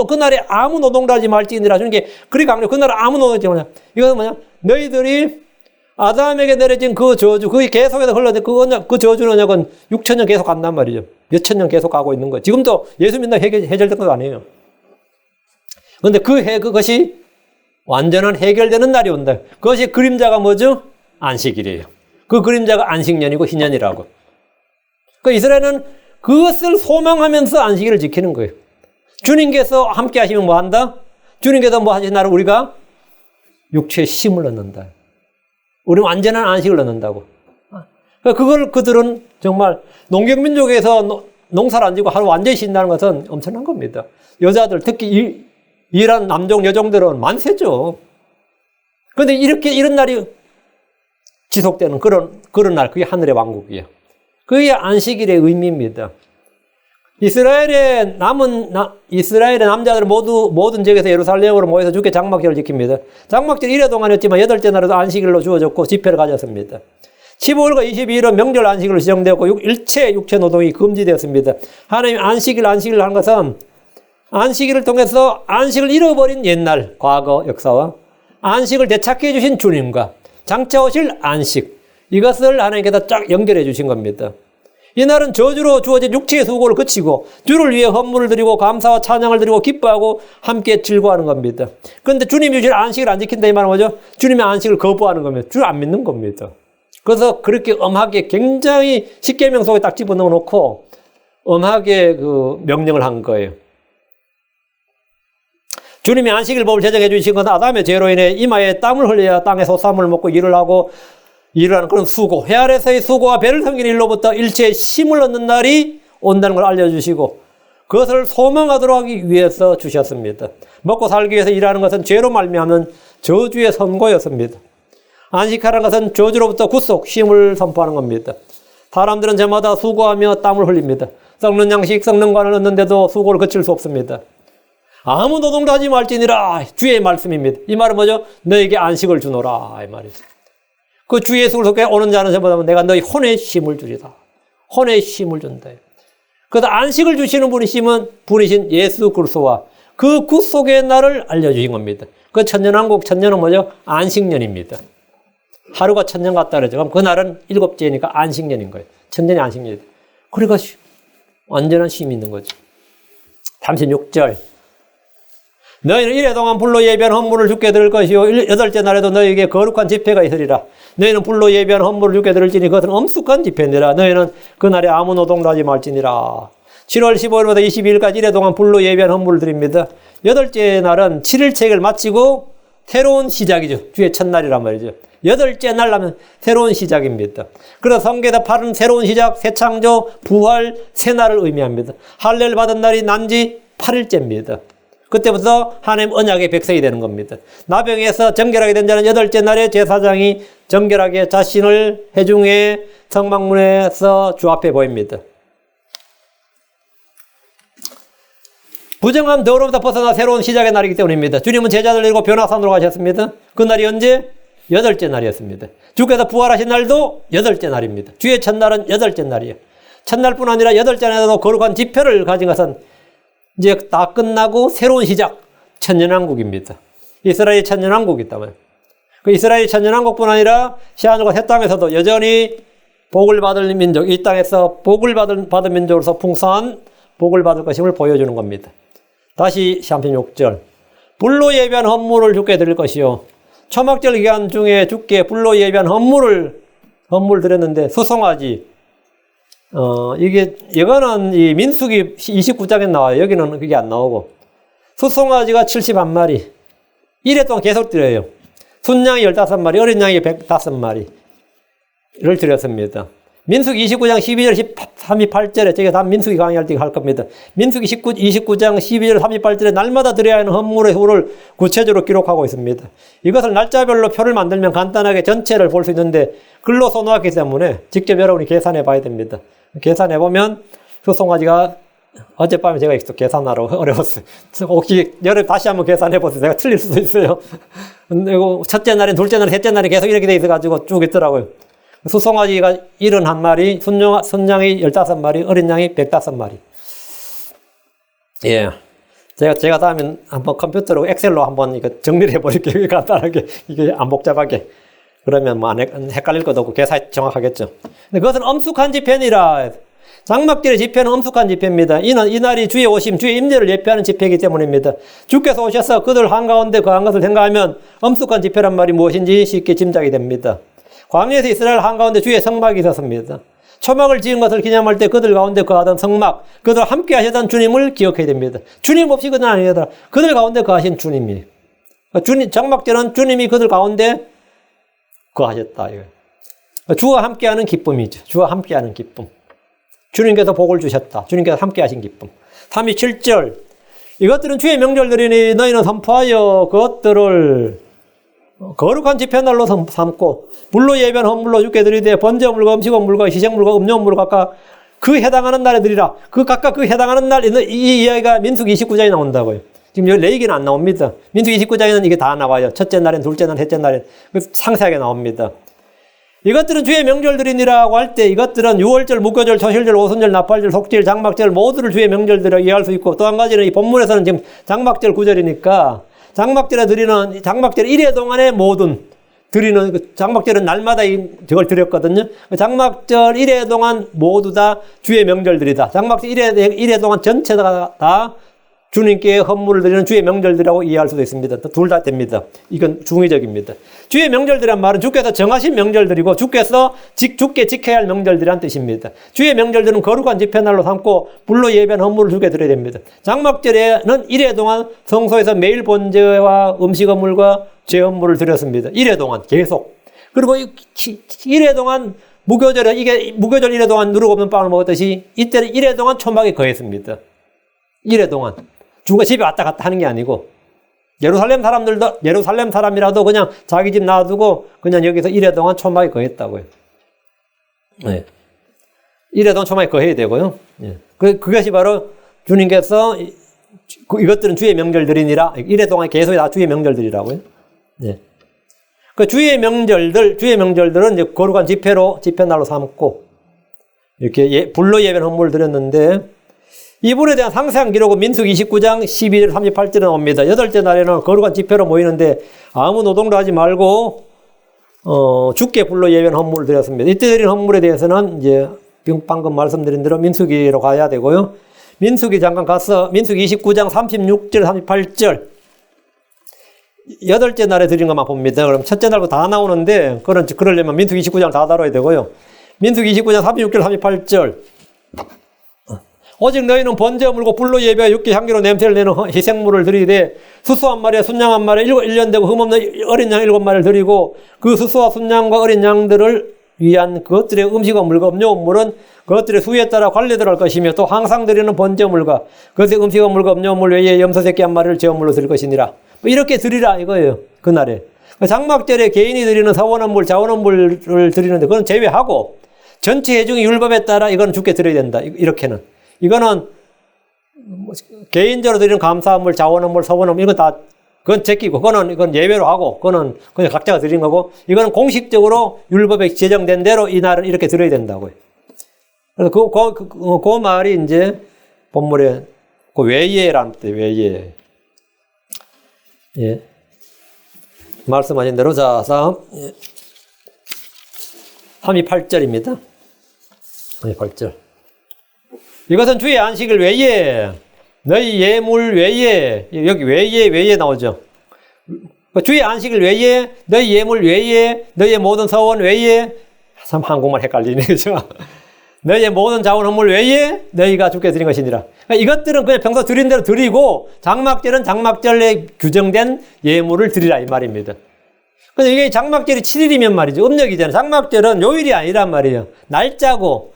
그날에 아무 노동도 하지 말지니라 주는 게 그리 강조. 그날에 아무 노동도 하지 말라. 이것은 뭐냐? 너희들이 아담에게 내려진 그 저주, 그게 계속해서 흘러들 그 저주는 6,000년 계속 간단 말이죠. 몇천 년 계속 가고 있는 거예요. 지금도 예수 믿는 해결된 것도 아니에요. 그런데 그것이 완전한 해결되는 날이 온다. 그것이 그림자가 뭐죠? 안식일이에요. 그 그림자가 안식년이고 희년이라고. 그 이스라엘은 그것을 소망하면서 안식일을 지키는 거예요. 주님께서 함께 하시면 뭐 한다? 주님께서 뭐 하신 날은 우리가 육체에 힘을 얻는다. 우리는 완전한 안식을 얻는다고. 그걸 그들은 정말 농경민족에서 농사를 안 지고 하루 완전히 쉰다는 것은 엄청난 겁니다. 여자들, 특히 일하는 남종, 여종들은 만세죠. 그런데 이런 날이 지속되는 그런 날, 그게 하늘의 왕국이에요. 그게 안식일의 의미입니다. 이스라엘의 남자들은 모든 지역에서 예루살렘으로 모여서 주께 장막절을 지킵니다. 장막절 1회 동안이었지만 8째 날에도 안식일로 주어졌고 집회를 가졌습니다. 15일과 22일은 명절 안식일로 지정되었고 일체 육체 노동이 금지되었습니다. 하나님 안식일 하는 것은 안식일을 통해서 안식을 잃어버린 옛날 과거 역사와 안식을 되찾게 해주신 주님과 장차 오실 안식, 이것을 하나님께서 쫙 연결해 주신 겁니다. 이날은 저주로 주어진 육체의 수고를 그치고 주를 위해 헌물을 드리고 감사와 찬양을 드리고 기뻐하고 함께 즐거워하는 겁니다. 그런데 주님이 주신 안식을 안 지킨다 이 말은 뭐죠? 주님의 안식을 거부하는 겁니다. 주를 안 믿는 겁니다. 그래서 그렇게 엄하게 굉장히 십계명 속에 딱 집어넣어 놓고 엄하게 그 명령을 한 거예요. 주님이 안식일법을 제정해 주신 건 아담의 죄로 인해 이마에 땀을 흘려야 땅에 소삼을 먹고 일을 하는 그런 수고, 해 아래서의 수고와 배를 섬기는 일로부터 일체의 힘을 얻는 날이 온다는 걸 알려주시고 그것을 소망하도록 하기 위해서 주셨습니다. 먹고 살기 위해서 일하는 것은 죄로 말미암는 저주의 선고였습니다. 안식하라는 것은 저주로부터 구속, 쉼을 선포하는 겁니다. 사람들은 저마다 수고하며 땀을 흘립니다. 썩는 양식, 썩는 관을 얻는데도 수고를 그칠 수 없습니다. 아무 노동도 하지 말지니라 주의 말씀입니다. 이 말은 뭐죠? 너에게 안식을 주노라 이 말이죠. 그 주 예수를 속에 오는 자는 저보다 내가 너희 혼의 쉼을 주리다. 혼의 쉼을 준다. 그래서 안식을 주시는 분이신 예수 그리스도와 그 구속의 날을 알려주신 겁니다. 그 천년왕국, 천년은 뭐죠? 안식년입니다. 하루가 천년 같다 그러죠. 그럼 그 날은 7째니까 안식년인 거예요. 천년이 안식년이다. 그러니까 완전한 쉼이 있는 거죠. 36절. 너희는 1회 동안 불로 예비한 헌물을 주께 드릴 것이요 8째 날에도 너희에게 거룩한 집회가 있으리라. 너희는 불로 예비한 헌물을 주께 드릴지니 그것은 엄숙한 집회니라. 너희는 그날에 아무 노동도 하지 말지니라. 7월 15일부터 22일까지 1회 동안 불로 예비한 헌물을 드립니다. 8째 날은 7일책을 마치고 새로운 시작이죠. 주의 첫날이란 말이죠. 8째 날 하면 새로운 시작입니다. 그래서 성경에서 팔은 새로운 시작, 새 창조, 부활, 새 날을 의미합니다. 할례를 받은 날이 난지 8일째입니다. 그때부터 하나님 언약의 백성이 되는 겁니다. 나병에서 정결하게 된 자는 여덟째 날에 제사장이 정결하게 자신을 회중의 성막문에서 주 앞에 보입니다. 부정함 더러움부터 벗어나 새로운 시작의 날이기 때문입니다. 주님은 제자들 데리고 변화산으로 가셨습니다. 그 날이 언제? 여덟째 날이었습니다. 주께서 부활하신 날도 여덟째 날입니다. 주의 첫날은 여덟째 날이에요. 첫날뿐 아니라 여덟째 날에도 거룩한 집회를 가진 것은 이제 다 끝나고 새로운 시작, 천년왕국입니다. 이스라엘이 천년왕국이 있다고요. 그 이스라엘이 천년왕국뿐 아니라 시아누가 새 땅에서도 여전히 복을 받을 민족, 이 땅에서 복을 받은 민족으로서 풍성한 복을 받을 것임을 보여주는 겁니다. 다시 36절. 불로 예비한 헌물을 주께 드릴 것이요. 초막절 기간 중에 주께 불로 예비한 헌물 드렸는데 수송아지. 이거는 이 민수기 29장에 나와요. 여기는 그게 안 나오고. 수송아지가 71마리. 1회 동안 계속 드려요. 순양이 15마리, 어린 양이 105마리를 드렸습니다. 민수기 29장 12절 38절에 제가 다음 민수기 강의할 때 할 겁니다. 민수기 29장 12절 38절에 날마다 드려야 하는 헌물의 수를 구체적으로 기록하고 있습니다. 이것을 날짜별로 표를 만들면 간단하게 전체를 볼 수 있는데 글로 써놓았기 때문에 직접 여러분이 계산해 봐야 됩니다. 계산해 보면 수송아지가 어젯밤에 제가 계산하러 어려웠어요. 혹시 여러분 다시 한번 계산해 보세요. 제가 틀릴 수도 있어요. 그리고 첫째 날에 둘째 날에 셋째 날에 계속 이렇게 돼 있어가지고 쭉 있더라고요. 수송아지가 71마리, 순양이 15마리, 어린 양이 105마리. 예. 제가 다음에 한번 컴퓨터로 엑셀로 한번 이거 정리를 해버릴게요. 간단하게. 이게 안 복잡하게. 그러면 뭐 헷갈릴 것도 없고 계산이 정확하겠죠. 근데 그것은 엄숙한 집회니라. 장막절의 집회는 엄숙한 집회입니다. 이날이 주의 오심, 주의 임재를 예표하는 집회이기 때문입니다. 주께서 오셔서 그들 한가운데 거한 것을 생각하면 엄숙한 집회란 말이 무엇인지 쉽게 짐작이 됩니다. 광야에서 이스라엘 한가운데 주의 성막이 있었습니다. 초막을 지은 것을 기념할 때 그들 가운데 거하던 성막, 그들 함께 하셨던 주님을 기억해야 됩니다. 주님 없이 그는 아니더라. 그들 가운데 거하신 주님이. 장막절은 주님이 그들 가운데 거하셨다. 주와 함께하는 기쁨이죠. 주와 함께하는 기쁨. 주님께서 복을 주셨다. 주님께서 함께하신 기쁨. 37절. 이것들은 주의 명절들이니 너희는 선포하여 그것들을 거룩한 집회날로 삼고 물로 예비한 헌물로 주께 드리되 번제물과 음식물과 희생물과 음료물을 각각 그 해당하는 날에 드리라. 각각 그 해당하는 날, 이 이야기가 민수기 29장에 나온다고요. 지금 여기 레위기는 안 나옵니다. 민수기 29장에는 이게 다 나와요. 첫째 날엔, 둘째 날, 셋째 날엔 상세하게 나옵니다. 이것들은 주의 명절들이니라고 할 때 이것들은 유월절, 무교절, 초실절, 오순절, 나팔절, 속절, 장막절 모두를 주의 명절들이라고 이해할 수 있고 또 한 가지는 이 본문에서는 지금 장막절 9절이니까 장막절에 드리는, 장막절 1회 동안에 모든 드리는, 장막절은 날마다 저걸 드렸거든요. 장막절 1회 동안 모두 다 주의 명절들이다. 장막절 1회 동안 전체가 다 주님께 헌물을 드리는 주의 명절들이라고 이해할 수도 있습니다. 둘 다 됩니다. 이건 중의적입니다. 주의 명절들이란 말은 주께서 정하신 명절들이고 주께 지켜야 할 명절들이란 뜻입니다. 주의 명절들은 거룩한 집회날로 삼고 불로 예배한 헌물을 주께 드려야 됩니다. 장막절에는 1회 동안 성소에서 매일 번제와 음식 헌물과 죄 헌물을 드렸습니다. 1회 동안 계속. 그리고 1회 동안 무교절 1회 동안 누룩 없는 빵을 먹었듯이 이때는 1회 동안 초막에 거했습니다. 1회 동안. 주가 집에 왔다 갔다 하는 게 아니고 예루살렘 사람이라도 그냥 자기 집 놔두고 그냥 여기서 1회 동안 초막에 거했다고요. 네. 1회 동안 초막에 거해야 되고요. 네. 그것이 바로 주님께서 이것들은 주의 명절들이니라 1회 동안 계속 다 주의 명절들이라고요. 네. 그 주의 명절들은 이제 거룩한 집회날로 삼고 이렇게 불로 예배한 헌물을 드렸는데 이 부분에 대한 상세한 기록은 민수기 29장 12절 38절에 나옵니다. 여덟째 날에는 거룩한 집회로 모이는데 아무 노동도 하지 말고 주께 불로 예배한 헌물을 드렸습니다. 이때 드린 헌물에 대해서는 이제 방금 말씀드린 대로 민수기로 가야 되고요. 민수기 잠깐 가서 민수기 29장 36절 38절 여덟째 날에 드린 것만 봅니다. 그럼 첫째 날부터 다 나오는데 그러려면 민수기 29장을 다 다뤄야 되고요. 민수기 29장 36절 38절 오직 너희는 번제물과 불로 예배하여 육개 향기로 냄새를 내는 희생물을 드리되 수소 한 마리에 순양 한 마리에 1년 되고 흠없는 어린 양 7마리를 드리고 그 수소와 순양과 어린 양들을 위한 그것들의 음식과 물과 음료물은 그것들의 수에 따라 관리들할 것이며 또 항상 드리는 번제물과 그것의 음식과 물과 음료물 외에 염소 새끼 한 마리를 제물로 드릴 것이니라. 뭐 이렇게 드리라 이거예요. 그날에. 장막절에 개인이 드리는 사원원물, 자원원물을 드리는데 그건 제외하고 전체 회중의 율법에 따라 이거는 주께 드려야 된다. 이렇게는. 이거는 개인적으로 드리는 감사원물, 자원원물, 사원원물 이건 다 그건 제끼고 이건 예외로 하고 그거는 그냥 각자가 드린 거고 이거는 공식적으로 율법에 제정된 대로 이 날은 이렇게 드려야 된다고요. 그래서 그 말이 이제 본문에 그 외예라는 뜻, 외예. 예. 말씀하신 대로 자, 다음 38절입니다. 38절. 이것은 주의 안식일 외에 너희 예물 외에 여기 외에 나오죠. 주의 안식일 외에 너희 예물 외에 너희의 모든 서원 외에 참 한국말 헷갈리네 그죠? 너희의 모든 자원 헌물 외에 너희가 주께 드린 것이니라. 그러니까 이것들은 그냥 평소 드린 대로 드리고 장막절은 장막절에 규정된 예물을 드리라 이 말입니다. 근데 이게 장막절이 7일이면 말이죠. 음력이잖아요. 장막절은 요일이 아니란 말이에요. 날짜고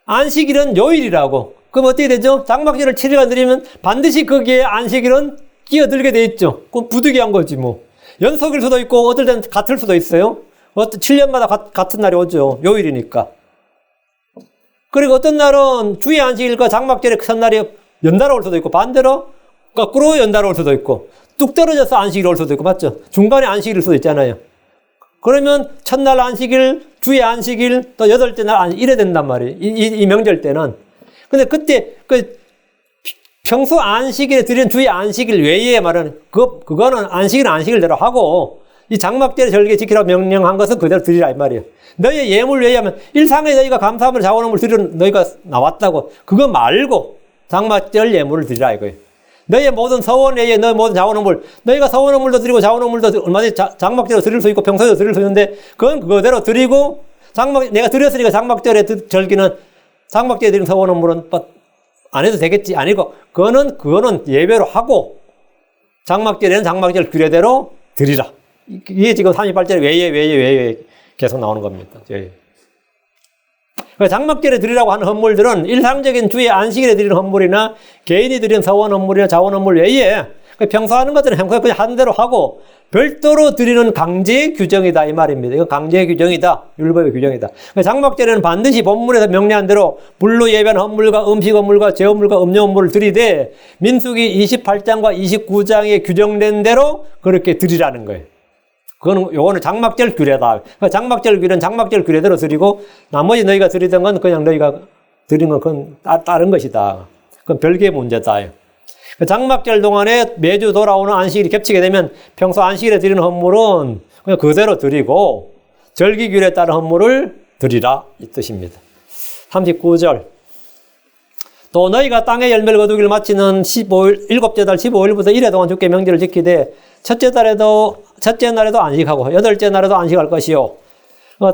안식일은 요일이라고. 그럼 어떻게 되죠? 장막절을 7일간 드리면 반드시 거기에 안식일은 끼어들게 돼 있죠. 그럼 부득이한 거지 뭐. 연속일 수도 있고 어떨 때는 같을 수도 있어요. 7년마다 같은 날이 오죠. 요일이니까. 그리고 어떤 날은 주의 안식일과 장막절의 첫날이 연달아 올 수도 있고 반대로 거꾸로 연달아 올 수도 있고 뚝 떨어져서 안식일 올 수도 있고 맞죠? 중간에 안식일일 수도 있잖아요. 그러면 첫날 안식일, 주의 안식일, 또 여덟째 날 안식일 이래 된단 말이에요. 이 명절 때는. 근데 그때 평소 안식일에 드린 주의 안식일 외에 말은 그거는 안식일은 안식일대로 하고 이 장막절의 절기 지키라고 명령한 것은 그대로 드리라 이 말이에요. 너희의 예물 외에 하면 일상에 너희가 감사함을 자원함을 드리는 너희가 나왔다고 그거 말고 장막절 예물을 드리라 이거예요. 너희의 모든 서원 외에 너희 모든 자원함을 너희가 서원함물도 드리고 자원함물도 얼마든지 장막절로 드릴 수 있고 평소에도 드릴 수 있는데 그건 그거대로 드리고 내가 드렸으니까 장막절의 절기는 장막절에 드린 서원함물은 안 해도 되겠지 아니고 그거는 예외로 하고 장막절에는 장막절 규례대로 드리라. 이게 지금 38절에 외에 계속 나오는 겁니다. 장막절에 드리라고 하는 헌물들은 일상적인 주의 안식일에 드리는 헌물이나 개인이 드리는 서원 헌물이나 자원 헌물 외에 평소 하는 것들은 그냥 하는 대로 하고 별도로 드리는 강제의 규정이다 이 말입니다. 이건 강제의 규정이다. 율법의 규정이다. 장막절에는 반드시 본문에서 명령한 대로 불로 예배한 헌물과 음식 헌물과 제헌물과 음료 헌물을 드리되 민수기 28장과 29장에 규정된 대로 그렇게 드리라는 거예요. 요거는 장막절 규례다. 장막절 규례는 장막절 규례대로 드리고 나머지 너희가 드리던 건 그냥 너희가 드린 건 그건 다른 것이다. 그건 별개의 문제다. 장막절 동안에 매주 돌아오는 안식일이 겹치게 되면 평소 안식일에 드리는 헌물은 그냥 그대로 드리고 절기 규례에 따른 헌물을 드리라 이 뜻입니다. 39절 또 너희가 땅의 열매를 거두기를 마치는 15일, 7째 달 15일부터 1회 동안 주께 명절을 지키되 첫째 날에도 안식하고 여덟째 날에도 안식할 것이요.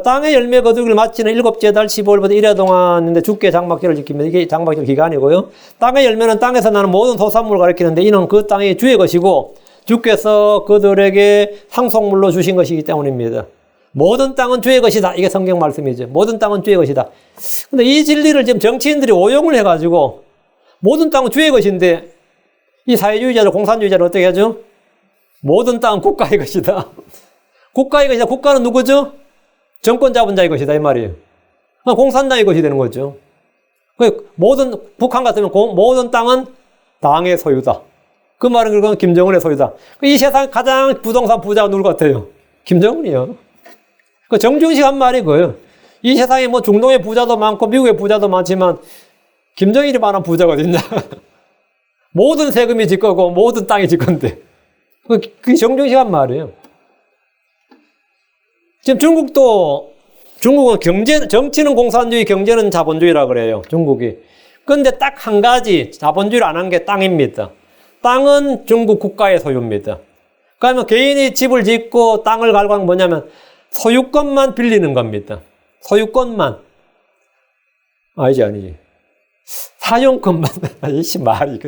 땅의 열매 거두기를 마치는 7째 달 15일부터 1회 동안인데 주께 장막절을 지킵니다. 이게 장막절 기간이고요. 땅의 열매는 땅에서 나는 모든 소산물을 가리키는데 이는 그 땅이 주의 것이고 주께서 그들에게 상속물로 주신 것이기 때문입니다. 모든 땅은 주의 것이다. 이게 성경 말씀이죠. 모든 땅은 주의 것이다. 근데 이 진리를 지금 정치인들이 오용을 해가지고 모든 땅은 주의 것인데 이 사회주의자들, 공산주의자를 어떻게 하죠? 모든 땅은 국가의 것이다. 국가의 것이다. 국가는 누구죠? 정권 잡은 자의 것이다. 이 말이에요. 공산당의 것이 되는 거죠. 북한 같으면 모든 땅은 당의 소유다. 그 말은 그건 김정은의 소유다. 이 세상 가장 부동산 부자가 누구 같아요? 김정은이요. 정중식 한 말이 그거예요. 이 세상에 뭐 중동의 부자도 많고 미국의 부자도 많지만 김정일이 만한 부자가 어딨냐. 모든 세금이 지 거고 모든 땅이 지 건데. 그게 정중식 한 말이에요. 지금 중국은 정치는 공산주의, 경제는 자본주의라 그래요. 중국이. 그런데 딱 한 가지 자본주의를 안 한 게 땅입니다. 땅은 중국 국가의 소유입니다. 그러면 개인이 집을 짓고 땅을 갈고 하는 건 뭐냐면 소유권만 빌리는 겁니다. 소유권만. 아니지. 사용권만. 이씨 말이.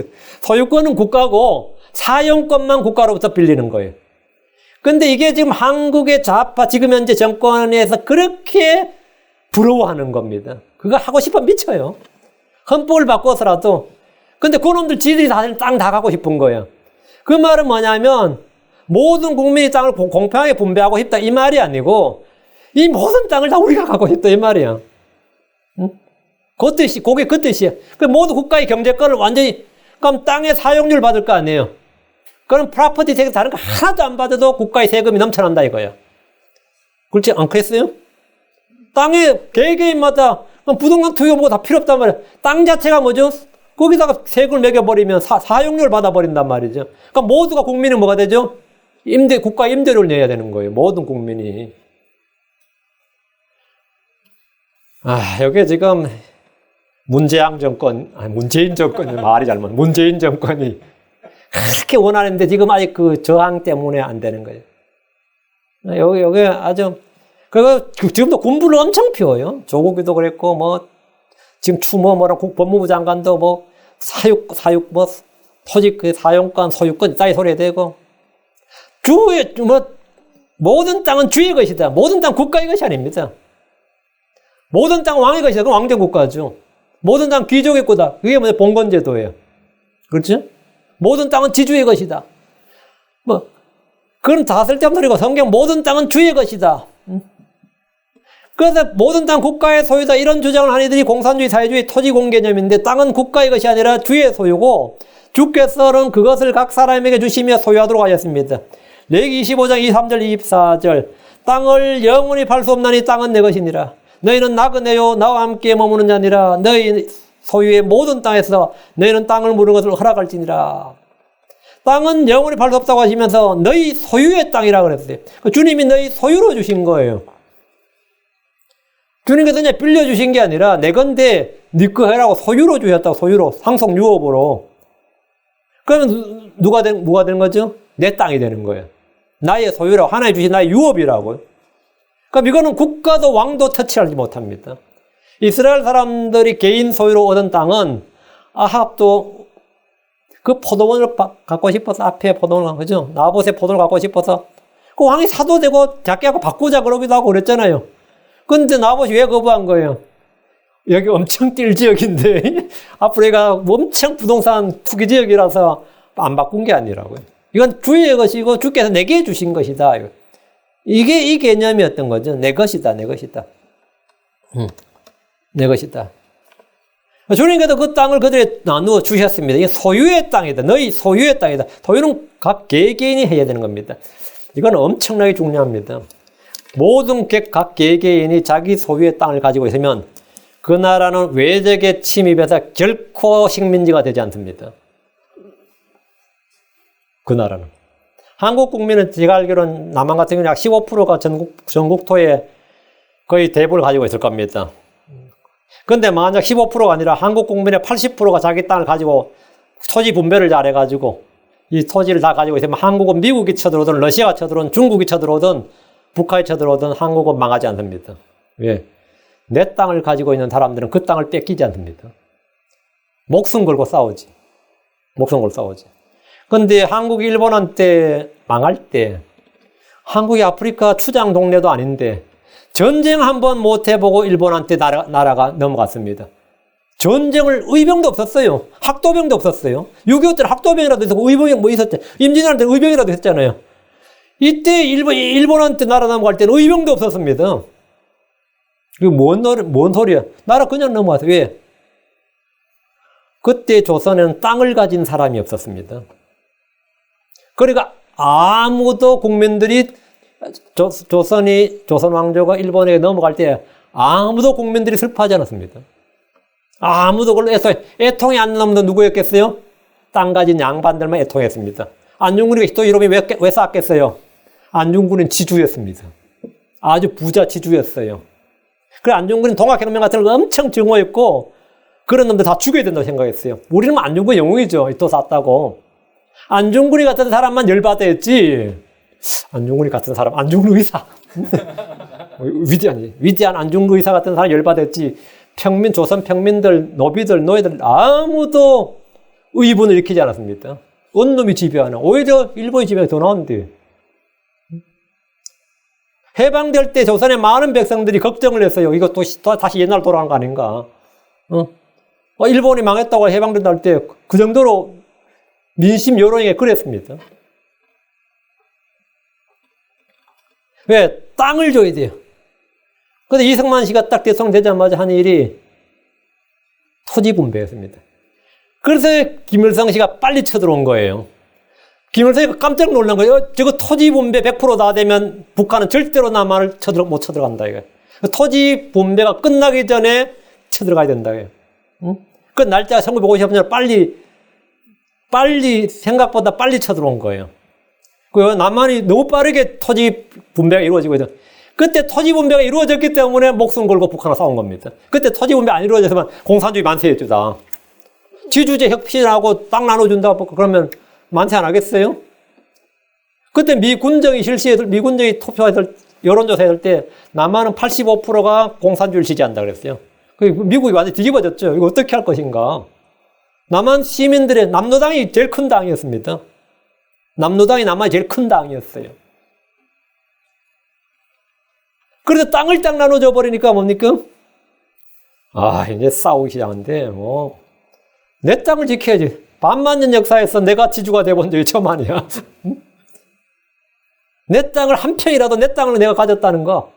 소유권은 국가고 사용권만 국가로부터 빌리는 거예요. 근데 이게 지금 한국의 좌파 지금 현재 정권에서 그렇게 부러워하는 겁니다. 그거 하고 싶으면 미쳐요. 헌법을 바꿔서라도. 근데 그놈들 지들이 땅 다 갖고 싶은 거예요. 그 말은 뭐냐면 모든 국민이 땅을 공평하게 분배하고 싶다 이 말이 아니고 이 모든 땅을 다 우리가 갖고 싶다 이 말이야. 응? 그 뜻이, 그게 그 뜻이야. 그 모든 국가의 경제권을 완전히, 그럼 땅의 사용료를 받을 거 아니에요. 그럼 프로퍼티 텍스 다른 거 하나도 안 받아도 국가의 세금이 넘쳐난다 이거예요. 그렇지 않겠어요? 땅에 개개인마다 부동산 투기보고 다 필요 없단 말이에요. 땅 자체가 뭐죠? 거기다가 세금을 매겨버리면 사용료를 받아버린단 말이죠. 그러니까 모두가 국민은 뭐가 되죠? 국가 임대료를 내야 되는 거예요. 모든 국민이. 여기 지금 문재인 정권이 말이 잘못, 문재인 정권이 그렇게 원하는데 지금 아직 그 저항 때문에 안 되는 거예요. 여기 아주, 지금도 군부를 엄청 피워요. 조국이도 그랬고, 지금 뭐랑 법무부 장관도 사육, 토지 그 사용권, 소유권 따위 소리 대고, 모든 땅은 주의 것이다. 모든 땅 국가의 것이 아닙니다. 모든 땅은 왕의 것이다. 그건 왕정국가죠. 모든 땅 귀족의 거다. 그게 뭐냐? 봉건제도예요. 그렇죠? 모든 땅은 지주의 것이다. 그건 다 쓸데없는 소리고 성경 모든 땅은 주의 것이다. 그래서 모든 땅 국가의 소유다. 이런 주장을 한 이들이 공산주의, 사회주의, 토지공 개념인데 땅은 국가의 것이 아니라 주의 소유고 주께서는 그것을 각 사람에게 주시며 소유하도록 하셨습니다. 레위기 25장 23절 24절 땅을 영원히 팔 수 없나니 땅은 내 것이니라. 너희는 나그네요 나와 함께 머무는 자니라. 너희 소유의 모든 땅에서 너희는 땅을 무는 것을 허락할지니라. 땅은 영원히 팔 수 없다고 하시면서 너희 소유의 땅이라고 그랬어요. 주님이 너희 소유로 주신 거예요. 주님께서 이제 빌려주신 게 아니라 내 건데 네 거 해라고 소유로 주셨다고. 소유로, 상속 유업으로. 그러면 뭐가 되는 거죠? 내 땅이 되는 거예요. 나의 소유라고. 하나님 주신 나의 유업이라고요. 그럼 이거는 국가도 왕도 터치하지 못합니다. 이스라엘 사람들이 개인 소유로 얻은 땅은 아합도 그 포도원을 갖고 싶어서 앞에 포도원을 간 거죠. 나봇의 포도를 갖고 싶어서 그 왕이 사도 되고 작게 하고 바꾸자 그러기도 하고 그랬잖아요. 근데 나봇이 왜 거부한 거예요? 여기 엄청 뛸 지역인데 앞으로 얘가 엄청 부동산 투기 지역이라서 안 바꾼 게 아니라고요. 이건 주의 것이고 주께서 내게 주신 것이다. 이게 이 개념이었던 거죠. 내 것이다, 내 것이다. 내 것이다. 주님께서 그 땅을 그들에게 나누어 주셨습니다. 이게 소유의 땅이다. 너희 소유의 땅이다. 소유는 각 개개인이 해야 되는 겁니다. 이건 엄청나게 중요합니다. 모든 각 개개인이 자기 소유의 땅을 가지고 있으면 그 나라는 외적의 침입에서 결코 식민지가 되지 않습니다. 그 나라는. 한국 국민은 제가 알기로는 남한 같은 경우는 약 15%가 전국토의 거의 대부분을 가지고 있을 겁니다. 그런데 만약 15%가 아니라 한국 국민의 80%가 자기 땅을 가지고 토지 분배를 잘해가지고 이 토지를 다 가지고 있으면 한국은 미국이 쳐들어오든 러시아가 쳐들어오든 중국이 쳐들어오든 북한이 쳐들어오든 한국은 망하지 않습니다. 왜? 내 땅을 가지고 있는 사람들은 그 땅을 뺏기지 않습니다. 목숨 걸고 싸우지. 목숨 걸고 싸우지. 근데 한국이 일본한테 망할 때 한국이 아프리카 추장 동네도 아닌데 전쟁 한번 못 해보고 일본한테 나라가 넘어갔습니다. 전쟁을 의병도 없었어요. 학도병도 없었어요. 6.25 때는 학도병이라도 있었고 의병이 뭐 있었죠. 임진왜란 때는 의병이라도 했잖아요. 이때 일본한테 나라 넘어갈 때는 의병도 없었습니다. 이거 뭔 소리야? 나라 그냥 넘어갔어요. 왜? 그때 조선에는 땅을 가진 사람이 없었습니다. 그러니까 아무도 국민들이 조선 왕조가 일본에 넘어갈 때 아무도 국민들이 슬퍼하지 않았습니다. 아무도 그걸로 애통이 안 나면 누구였겠어요? 땅 가진 양반들만 애통했습니다. 안중근이 또 이름이 왜 쌓겠어요? 안중근은 지주였습니다. 아주 부자 지주였어요. 그래 안중근은 동학혁명 같은 걸 엄청 증오했고 그런 놈들 다 죽여야 된다고 생각했어요. 우리는 안중근 영웅이죠. 또 샀다고. 안중근이 같은 사람만 열받아 했지. 안중근이 같은 사람, 안중근 의사. 위대한 안중근 의사 같은 사람 열받아 했지. 조선 평민들, 노비들, 노예들 아무도 의분을 일으키지 않았습니다. 어느 놈이 지배하나. 오히려 일본이 지배가 더 나은데. 해방될 때 조선의 많은 백성들이 걱정을 했어요. 이거 또 다시 옛날 돌아간 거 아닌가. 일본이 망했다고 해방된다 할 때 그 정도로 민심 여론이 그랬습니다. 왜? 땅을 줘야 돼요. 근데 이승만 씨가 딱 대통령 되자마자 한 일이 토지 분배였습니다. 그래서 김일성 씨가 빨리 쳐들어온 거예요. 김일성이 깜짝 놀란 거예요. 저거 토지 분배 100% 다 되면 북한은 절대로 남한을 못 쳐들어간다. 이거. 토지 분배가 끝나기 전에 쳐들어가야 된다. 그 날짜가 1950년 빨리 생각보다 빨리 쳐들어온 거예요. 그 남한이 너무 빠르게 토지 분배가 이루어지고 있다. 그때 토지 분배가 이루어졌기 때문에 목숨 걸고 북한과 싸운 겁니다. 그때 토지 분배 안 이루어졌으면 공산주의 만세였죠, 다. 지주제 혁신하고 땅 나눠준다고 그러면 만세 안 하겠어요? 그때 미군정이 투표했을, 여론조사했을 때 남한은 85%가 공산주의를 지지한다 그랬어요. 미국이 완전히 뒤집어졌죠. 이거 어떻게 할 것인가. 남한 시민들의 남노당이 제일 큰 당이었습니다. 남노당이 남한이 제일 큰 당이었어요. 그래서 땅을 딱 나눠줘 버리니까 뭡니까? 이제 싸우기 시작하는데, 내 땅을 지켜야지. 반만년 역사에서 내가 지주가 돼본 적이 처음 아니야. 내 땅을 한 평이라도 내 땅을 내가 가졌다는 거.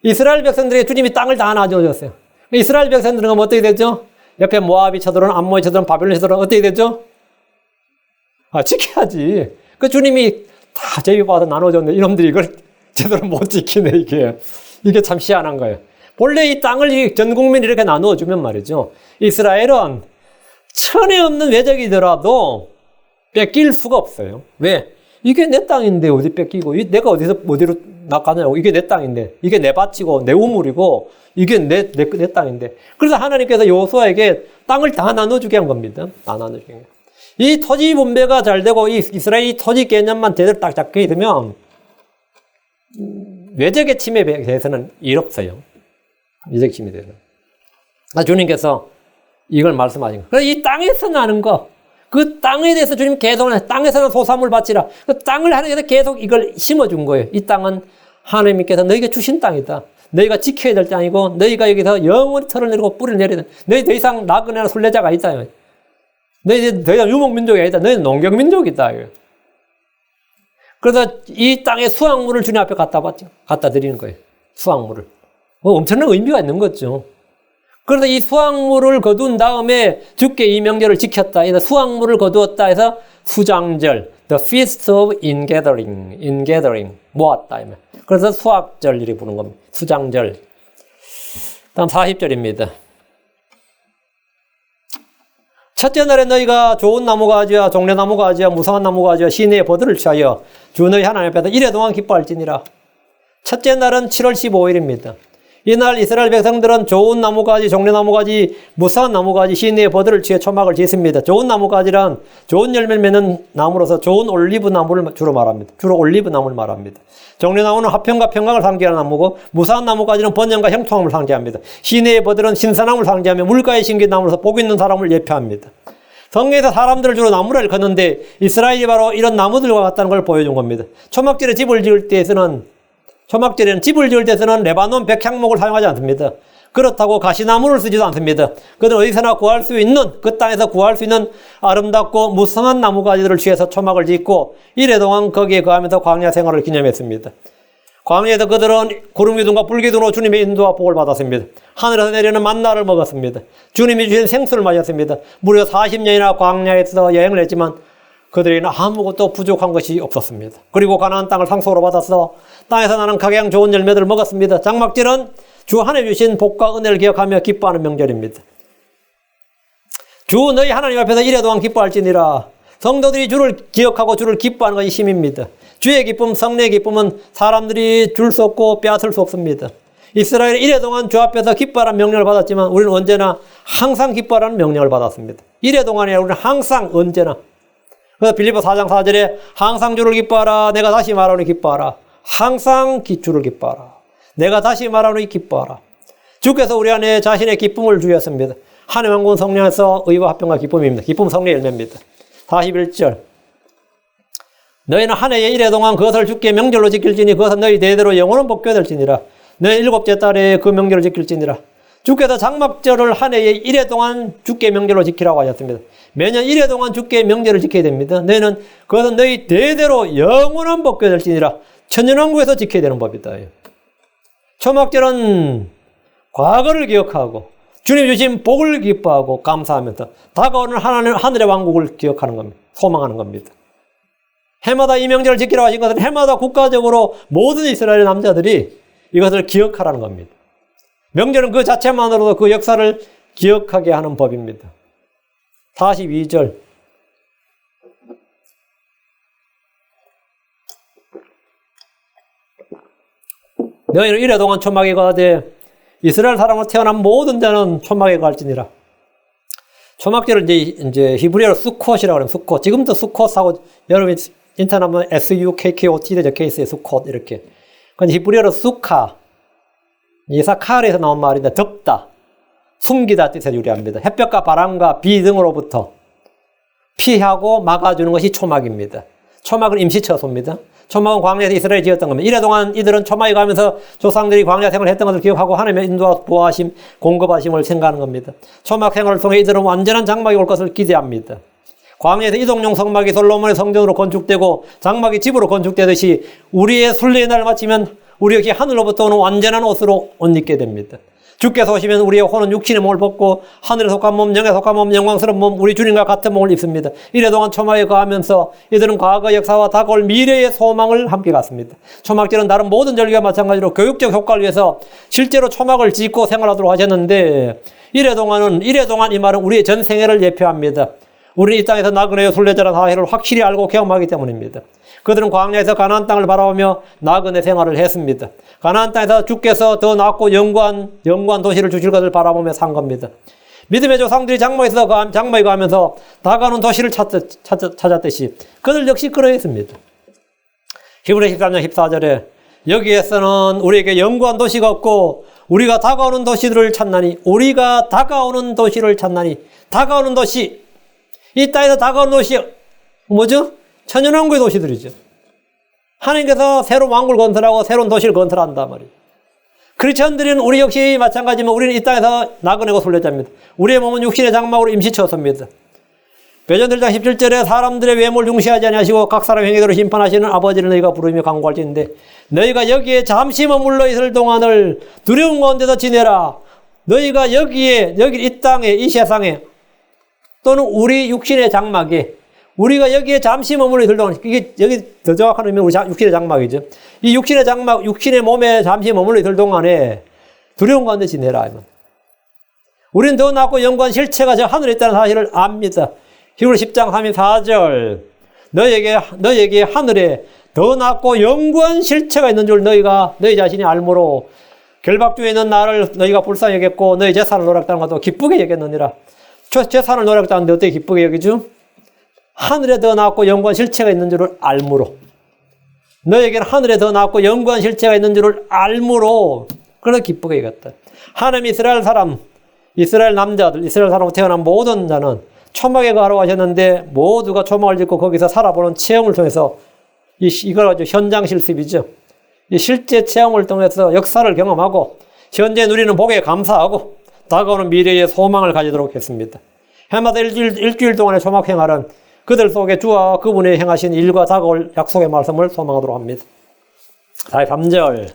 이스라엘 백성들에게 주님이 땅을 다 나눠줬어요. 이스라엘 백성들은 어떻게 되죠? 옆에 모압이 쳐들어오는, 암몬이 쳐들어오는, 바빌론이 쳐들어오는 어떻게 되죠? 지켜야지. 그 주님이 다 제비받아 나눠줬는데 이놈들이 이걸 제대로 못 지키네, 이게. 이게 참 희한한 거예요. 본래 이 땅을 전 국민이 이렇게 나누어주면 말이죠. 이스라엘은 천에 없는 외적이더라도 뺏길 수가 없어요. 왜? 이게 내 땅인데 어디 뺏기고, 내가 어디로 나가냐고. 이게 내 땅인데, 이게 내 밭이고, 내 우물이고, 이게 내 땅인데. 그래서 하나님께서 여호수아에게 땅을 다 나눠주게 한 겁니다. 다 나눠주게 한 거예요. 이 토지 분배가 잘 되고, 이 이스라엘이 토지 개념만 제대로 딱 잡게 되면, 외적의 침해에 대해서는 일 없어요. 외적 침해에 대해서는. 주님께서 이걸 말씀하신 거예요. 그래서 이 땅에서 나는 거, 그 땅에 대해서 주님 계속, 땅에서는 소산물 바치라. 그 땅을 하나님께서 계속 이걸 심어준 거예요. 이 땅은 하나님께서 너희에게 주신 땅이다. 너희가 지켜야 될 땅이고, 너희가 여기서 영원히 털을 내리고 뿌리를 내려야 돼. 너희 더 이상 나그네나 순례자가 아니다. 너희 더 이상 유목민족이 아니다. 너희는 농경민족이다. 그래서 이 땅의 수확물을 주님 앞에 갖다 드리는 거예요. 수확물을. 엄청난 의미가 있는 거죠. 그래서 이 수확물을 거둔 다음에 주께 이 명절을 지켰다. 그래서 수확물을 거두었다 해서 수장절, the feast of ingathering, 모았다. 그래서 수확절 이렇게 부르는 겁니다. 수장절. 다음 40절입니다. 첫째 날에 너희가 좋은 나무가지와 종려나무가지와 무성한 나무가지와 시내의 버들을 취하여 주 너희 하나님 앞에서 이래 동안 기뻐할지니라. 첫째 날은 7월 15일입니다. 이날 이스라엘 백성들은 좋은 나무가지, 종려나무가지, 무성한 나무가지, 시내의 버들을 취해 초막을 짓습니다. 좋은 나무가지란 좋은 열매를 맺는 나무로서 좋은 올리브 나무를 주로 말합니다. 주로 올리브 나무를 말합니다. 종려나무는 화평과 평강을 상징하는 나무고, 무성한 나무가지는 번영과 형통함을 상징합니다. 시내의 버들은 신선함을 상징하며 물가에 심긴 나무로서 복 있는 사람을 예표합니다. 성경에서 사람들을 주로 나무를 걷는데 이스라엘이 바로 이런 나무들과 같다는 걸 보여준 겁니다. 초막절에 집을 지을 때에서는 초막절에는 집을 지을 때서는 레바논 백향목을 사용하지 않습니다. 그렇다고 가시나무를 쓰지도 않습니다. 그들은 어디서나 구할 수 있는, 그 땅에서 구할 수 있는 아름답고 무성한 나무가지들을 취해서 초막을 짓고 이래 동안 거기에 거하면서 광야 생활을 기념했습니다. 광야에서 그들은 구름기둥과 불기둥으로 주님의 인도와 복을 받았습니다. 하늘에서 내리는 만나를 먹었습니다. 주님이 주신 생수를 마셨습니다. 무려 40년이나 광야에서 여행을 했지만 그들에게는 아무것도 부족한 것이 없었습니다. 그리고 가나안 땅을 상속으로 받아서 땅에서 나는 각양 좋은 열매들을 먹었습니다. 장막절은 주 한 해 주신 복과 은혜를 기억하며 기뻐하는 명절입니다. 주 너희 하나님 앞에서 이래 동안 기뻐할지니라. 성도들이 주를 기억하고 주를 기뻐하는 것이 힘입니다. 주의 기쁨, 성례의 기쁨은 사람들이 줄 수 없고 빼앗을 수 없습니다. 이스라엘이 이래 동안 주 앞에서 기뻐하라는 명령을 받았지만 우리는 언제나 항상 기뻐하라는 명령을 받았습니다. 이래 동안에 우리는 항상 언제나. 그래서 빌립보 4장 4절에 항상 주를 기뻐하라. 내가 다시 말하노니 기뻐하라. 항상 주를 기뻐하라. 내가 다시 말하노니 기뻐하라. 주께서 우리 안에 자신의 기쁨을 주셨습니다. 하나님 왕군 성령에서 의와 화평과 기쁨입니다. 기쁨 성례의 열매입니다. 41절. 너희는 한 해에 이래 동안 그것을 주께 명절로 지킬지니 그것은 너희 대대로 영원한 복교가 될지니라. 너희 일곱째 달에 그 명절을 지킬지니라. 주께서 장막절을 한 해에 이래 동안 주께 명절로 지키라고 하셨습니다. 매년 이래 동안 주께 명절을 지켜야 됩니다. 너희는 그것은 너희 대대로 영원한 복교가 될지니라. 천년왕국에서 지켜야 되는 법이다. 초막절은 과거를 기억하고 주님 주신 복을 기뻐하고 감사하면서 다가오는 하늘의 왕국을 기억하는 겁니다. 소망하는 겁니다. 해마다 이 명절을 지키라고 하신 것은 해마다 국가적으로 모든 이스라엘 남자들이 이것을 기억하라는 겁니다. 명절은 그 자체만으로도 그 역사를 기억하게 하는 법입니다. 42절. 너희는 이래 동안 초막에 가되 이스라엘 사람으로 태어난 모든 자는 초막에 갈지니라. 초막절을 이제 히브리어로 수콧이라고 하면 수콧. 지금도 수콧하고 여러분이 인터넷 하면 SUKKOT 적혀 있어요. 수콧 이렇게. 근데 히브리어로 수카. 이사칼에서 나온 말인데 덮다, 숨기다 뜻에 유래합니다. 햇볕과 바람과 비 등으로부터 피하고 막아주는 것이 초막입니다. 초막은 임시처소입니다. 초막은 광야에서 이스라엘이 지었던 겁니다. 이래 동안 이들은 초막에 가면서 조상들이 광야 생활을 했던 것을 기억하고 하나님의 인도와 보호하심, 공급하심을 생각하는 겁니다. 초막 생활을 통해 이들은 완전한 장막이 올 것을 기대합니다. 광야에서 이동용 성막이 솔로몬의 성전으로 건축되고 장막이 집으로 건축되듯이 우리의 순례의 날을 마치면 우리 역시 하늘로부터 오는 완전한 옷으로 옷 입게 됩니다. 주께서 오시면 우리의 혼은 육신의 몸을 벗고 하늘에 속한 몸, 영에 속한 몸, 영광스러운 몸, 우리 주님과 같은 몸을 입습니다. 이래 동안 초막에 거하면서 이들은 과거 역사와 다가올 미래의 소망을 함께 갖습니다. 초막절은 다른 모든 절기와 마찬가지로 교육적 효과를 위해서 실제로 초막을 짓고 생활하도록 하셨는데 이래 동안 이 말은 우리의 전 생애를 예표합니다. 우리는 이 땅에서 나그네요 순례자라는 사실을 확실히 알고 경험하기 때문입니다. 그들은 광야에서 가나안 땅을 바라보며 나그네 생활을 했습니다. 가나안 땅에서 주께서 더 낫고 영구한 도시를 주실 것을 바라보며 산 겁니다. 믿음의 조상들이 장막에 가면서 다가오는 도시를 찾았듯이 그들 역시 그러했습니다. 히브리 13장 14절에 여기에서는 우리에게 영구한 도시가 없고 우리가 다가오는 도시를 찾나니 다가오는 도시 이 땅에서 다가오는 도시 뭐죠? 천연왕국의 도시들이죠. 하나님께서 새로운 왕국을 건설하고 새로운 도시를 건설한단 말이에요. 크리스천들은 우리 역시 마찬가지지만 우리는 이 땅에서 나그네고 순례자입니다. 우리의 몸은 육신의 장막으로 임시처소입니다. 베드로전서 1장 17절에 사람들의 외모를 중시하지 아니하시고 각 사람의 행위대로 심판하시는 아버지를 너희가 부르며 간구할지인데 너희가 여기에 잠시 머물러 있을 동안을 두려운 가운데서 지내라. 너희가 이 땅에 이 세상에 또는 우리 육신의 장막에 우리가 여기에 잠시 머물러 있을 동안, 이게 여기 더 정확한 의미는 우리 육신의 장막이죠. 이 육신의 장막, 육신의 몸에 잠시 머물러 있을 동안에 두려운 가운데 지내라. 우리는 더 낫고 영광한 실체가 저 하늘에 있다는 사실을 압니다. 히브리 10장 34절. 너에게 하늘에 더 낫고 영광한 실체가 있는 줄 너희 자신이 알므로 결박주에 있는 나를 너희가 불쌍히 여겼고 너희 재산을 노력다는 것도 기쁘게 여겼느니라. 재산을 노력다는데 어떻게 기쁘게 여기죠? 하늘에 더 낫고 영광한 실체가 있는 줄을 알므로 너에게는 하늘에 더 낫고 영광한 실체가 있는 줄을 알므로 그렇게 기쁘게 여겼다. 하나님 이스라엘 남자들, 이스라엘 사람으로 태어난 모든 자는 초막에 가라고 하셨는데 모두가 초막을 짓고 거기서 살아보는 체험을 통해서 이걸 아주 현장 실습이죠. 이 실제 체험을 통해서 역사를 경험하고 현재 누리는 복에 감사하고 다가오는 미래의 소망을 가지도록 했습니다. 해마다 일주일 동안의 초막 생활은 그들 속에 주와 그분이 행하신 일과 다가올 약속의 말씀을 소망하도록 합니다. 43절.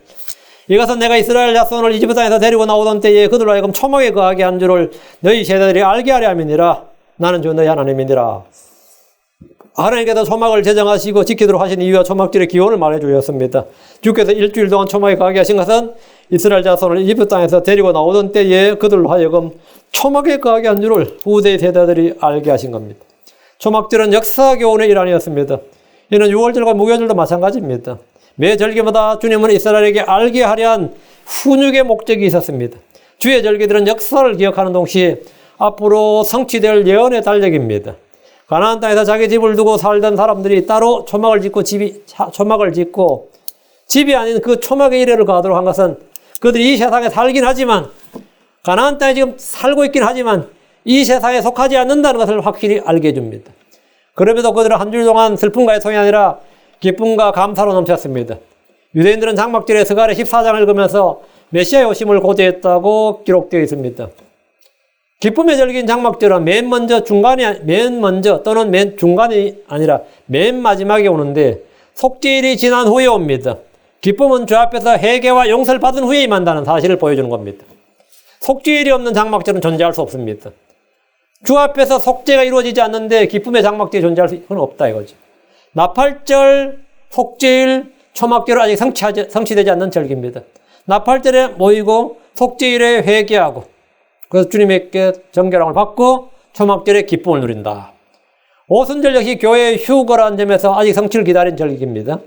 이것은 내가 이스라엘 자손을 이집트 땅에서 데리고 나오던 때에 그들로 하여금 초막에 거하게 한 줄을 너희 세대들이 알게 하려 함이니라. 나는 주 너희 하나님이니라. 하나님께서 초막을 제정하시고 지키도록 하신 이유와 초막절의 기원을 말해주셨습니다. 주께서 일주일 동안 초막에 거하게 하신 것은 이스라엘 자손을 이집트 땅에서 데리고 나오던 때에 그들로 하여금 초막에 거하게 한 줄을 후대 세대들이 알게 하신 겁니다. 초막절은 역사 교훈의 일환이었습니다. 이는 6월절과 무교절도 마찬가지입니다. 매 절기마다 주님은 이스라엘에게 알게 하려 한 훈육의 목적이 있었습니다. 주의 절기들은 역사를 기억하는 동시에 앞으로 성취될 예언의 달력입니다. 가나안 땅에서 자기 집을 두고 살던 사람들이 따로 초막을 짓고 집이 아닌 그 초막의 이래를 가도록 한 것은 그들이 이 세상에 살긴 하지만 가나안 땅에 지금 살고 있긴 하지만 이 세상에 속하지 않는다는 것을 확실히 알게 해줍니다. 그럼에도 그들은 한 주 동안 슬픔과 애통이 아니라 기쁨과 감사로 넘쳤습니다. 유대인들은 장막절에 스가랴 14장을 읽으면서 메시아의 오심을 고대했다고 기록되어 있습니다. 기쁨의 절기인 장막절은 맨 먼저 또는 맨 중간이 아니라 맨 마지막에 오는데 속죄일이 지난 후에 옵니다. 기쁨은 주 앞에서 회개와 용서를 받은 후에 임한다는 사실을 보여주는 겁니다. 속죄일이 없는 장막절은 존재할 수 없습니다. 주 앞에서 속죄가 이루어지지 않는데 기쁨의 장막절이 존재할 수는 없다 이거죠. 나팔절, 속죄일, 초막절은 아직 성취되지 않는 절기입니다. 나팔절에 모이고 속죄일에 회개하고 그래서 주님께 정결함을 받고 초막절에 기쁨을 누린다. 오순절 역시 교회의 휴거라는 점에서 아직 성취를 기다린 절기입니다.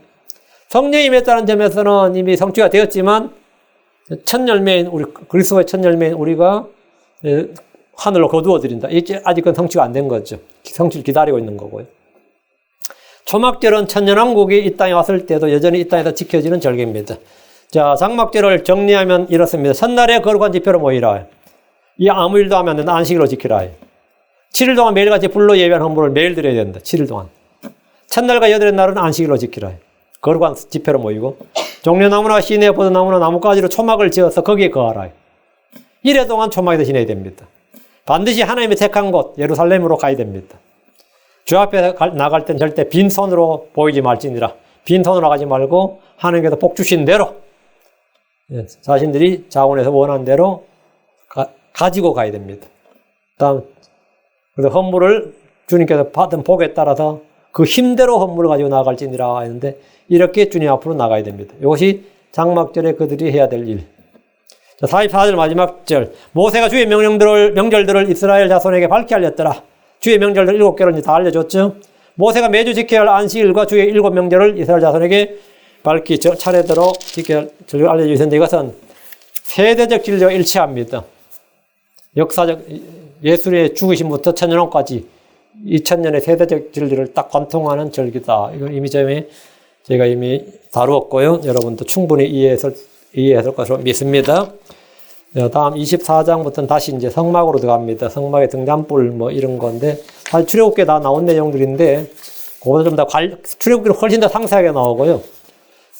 성령이 임했다는 점에서는 이미 성취가 되었지만 첫 열매인 그리스도의 첫 열매인 우리가 하늘로 거두어들인다. 이제 아직은 성취가 안 된 거죠. 성취를 기다리고 있는 거고요. 초막절은 천년왕국이 이 땅에 왔을 때도 여전히 이 땅에서 지켜지는 절기입니다. 자, 장막절을 정리하면 이렇습니다. 첫날에 거룩한 집회로 모이라. 이 아무 일도 하면 안 된다. 안식일로 지키라. 7일 동안 매일같이 불로 예배한 헌물을 매일 드려야 된다. 7일 동안. 첫날과 여덟의 날은 안식일로 지키라. 거룩한 집회로 모이고 종려나무나 시내 포도나무나 나뭇가지로 초막을 지어서 거기에 거하라. 1회 동안 초막에서 지내야 됩니다. 반드시 하나님의 택한 곳 예루살렘으로 가야 됩니다. 주 앞에 나갈 땐 절대 빈손으로 보이지 말지니라. 빈손으로 가지 말고 하나님께서 복 주신 대로 자신들이 자원해서 원하는 대로 가지고 가야 됩니다. 다음, 그래서 헌물을 주님께서 받은 복에 따라서 그 힘대로 헌물을 가지고 나갈지니라 했는데 이렇게 주님 앞으로 나가야 됩니다. 이것이 장막절에 그들이 해야 될 일. 자, 44절 마지막 절. 모세가 주의 명절들을 이스라엘 자손에게 밝히 알렸더라. 주의 명절들 7개를 이제 다 알려줬죠. 모세가 매주 지켜야 할 안식일과 주의 7명절을 이스라엘 자손에게 밝히 차례대로 지켜야 할 절을 알려주셨는데 이것은 세대적 진리와 일치합니다. 역사적 예수의 죽으심부터 천년왕까지 2000년의 세대적 진리를 딱 관통하는 절기다. 이건 이미 제가 이미 다루었고요. 여러분도 충분히 이해했을 것으로 믿습니다. 다음 24장부터는 다시 이제 성막으로 들어갑니다. 성막의 등잔불 뭐 이런 건데 사실 출애굽기에 다 나온 내용들인데 그거보다 좀 더 출애굽기는 훨씬 더 상세하게 나오고요.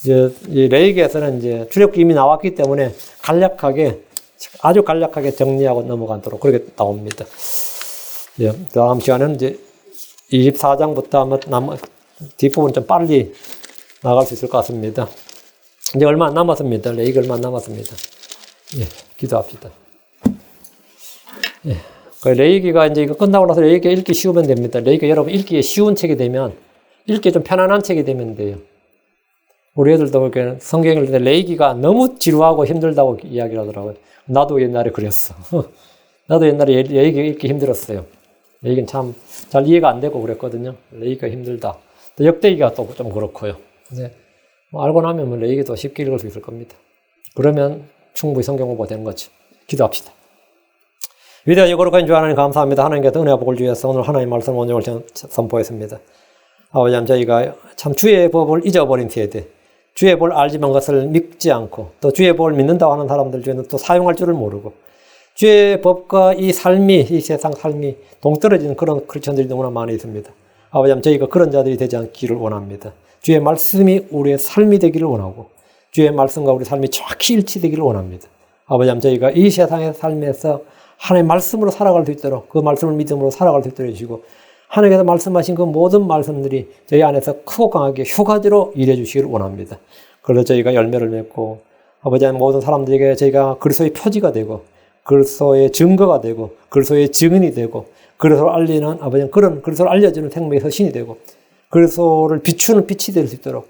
이제 이 레위기에서는 이제 출애굽기 이미 나왔기 때문에 아주 간략하게 정리하고 넘어가도록 그렇게 나옵니다. 예, 다음 시간에는 이제 24장부터 아마 뒷부분 좀 빨리 나갈 수 있을 것 같습니다. 이제 얼마 안 남았습니다. 레위기 얼마 안 남았습니다. 예, 기도합시다. 예, 그 레위기가 이제 이거 끝나고 나서 레위기가 읽기 쉬우면 됩니다. 레위기가 여러분 읽기에 쉬운 책이 되면, 읽기 좀 편안한 책이 되면 돼요. 우리 애들도 성경을 읽을 때 레위기가 너무 지루하고 힘들다고 이야기를 하더라고요. 나도 옛날에 그랬어. 나도 옛날에 레위기 읽기 힘들었어요. 레위기는 참 잘 이해가 안 되고 그랬거든요. 레위기가 힘들다. 또 역대기가 또 좀 그렇고요. 네. 뭐 알고 나면 뭐 레위기도 쉽게 읽을 수 있을 겁니다. 그러면 충분히 성경 공부가 되는 거죠. 기도합시다. 위대하고 거룩한 주 하나님 감사합니다. 하나님께서 은혜와 복을 주셔서 오늘 하나님의 말씀 온종을 선포했습니다. 아버지 하나님, 저희가 참 주의 법을 잊어버린 세대, 주의 법을 알지만 그것을 믿지 않고 또 주의 법을 믿는다고 하는 사람들 중에는 또 사용할 줄을 모르고 주의 법과 이 세상 삶이 동떨어지는 그런 크리스천들이 너무나 많이 있습니다. 아버지 하나님, 저희가 그런 자들이 되지 않기를 원합니다. 주의 말씀이 우리의 삶이 되기를 원하고 주의 말씀과 우리 삶이 정확히 일치되기를 원합니다. 아버지 하나님, 저희가 이 세상의 삶에서 하나님의 말씀으로 살아갈 수 있도록 그 말씀을 믿음으로 살아갈 수 있도록 해주시고 하나님께서 말씀하신 그 모든 말씀들이 저희 안에서 크고 강하게 효과대로 일해 주시기를 원합니다. 그래서 저희가 열매를 맺고 아버지 하나님, 모든 사람들에게 저희가 그리스도의 표지가 되고 그리스도의 증거가 되고 그리스도의 증인이 되고 그리스도를 알리는 아버지 하나님, 그런 그리스도를 알려주는 생명의 서신이 되고 그리스도를 비추는 빛이 될 수 있도록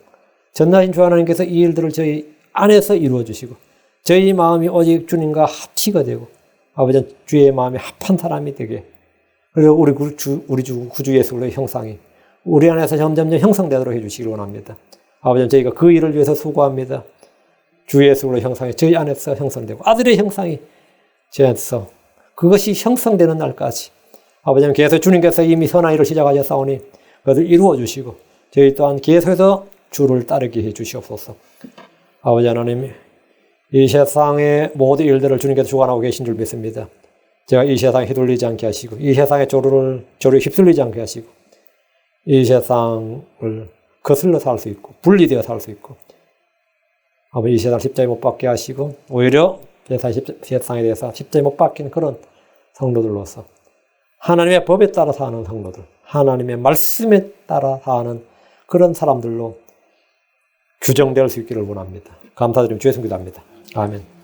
전능하신 주 하나님께서 이 일들을 저희 안에서 이루어 주시고 저희 마음이 오직 주님과 합치가 되고 아버지 주의 마음에 합한 사람이 되게, 그리고 우리 주 구주 예수 그리스도의 형상이 우리 안에서 점점점 형성되도록 해주시기 원합니다. 아버지 저희가 그 일을 위해서 수고합니다. 주 예수 그리스도의 형상이 저희 안에서 형성되고 아들의 형상이 저희 안에서 그것이 형성되는 날까지 아버지 계속 주님께서 이미 선한 일을 시작하셨사오니 그것을 이루어 주시고 저희 또한 계속해서 주를 따르게 해 주시옵소서. 아버지 하나님, 이 세상의 모든 일들을 주님께서 주관하고 계신 줄 믿습니다. 제가 이 세상에 휘둘리지 않게 하시고 이 세상의 조류에 휩쓸리지 않게 하시고 이 세상을 거슬러 살 수 있고 분리되어 살 수 있고 아버지 이 세상 십자에 못 박게 하시고 오히려 세상에 대해서 십자에 못 박히는 그런 성도들로서 하나님의 법에 따라 사는 성도들, 하나님의 말씀에 따라 사는 그런 사람들로 규정될 수 있기를 원합니다. 감사드리며 주의 성기도합니다. 아멘.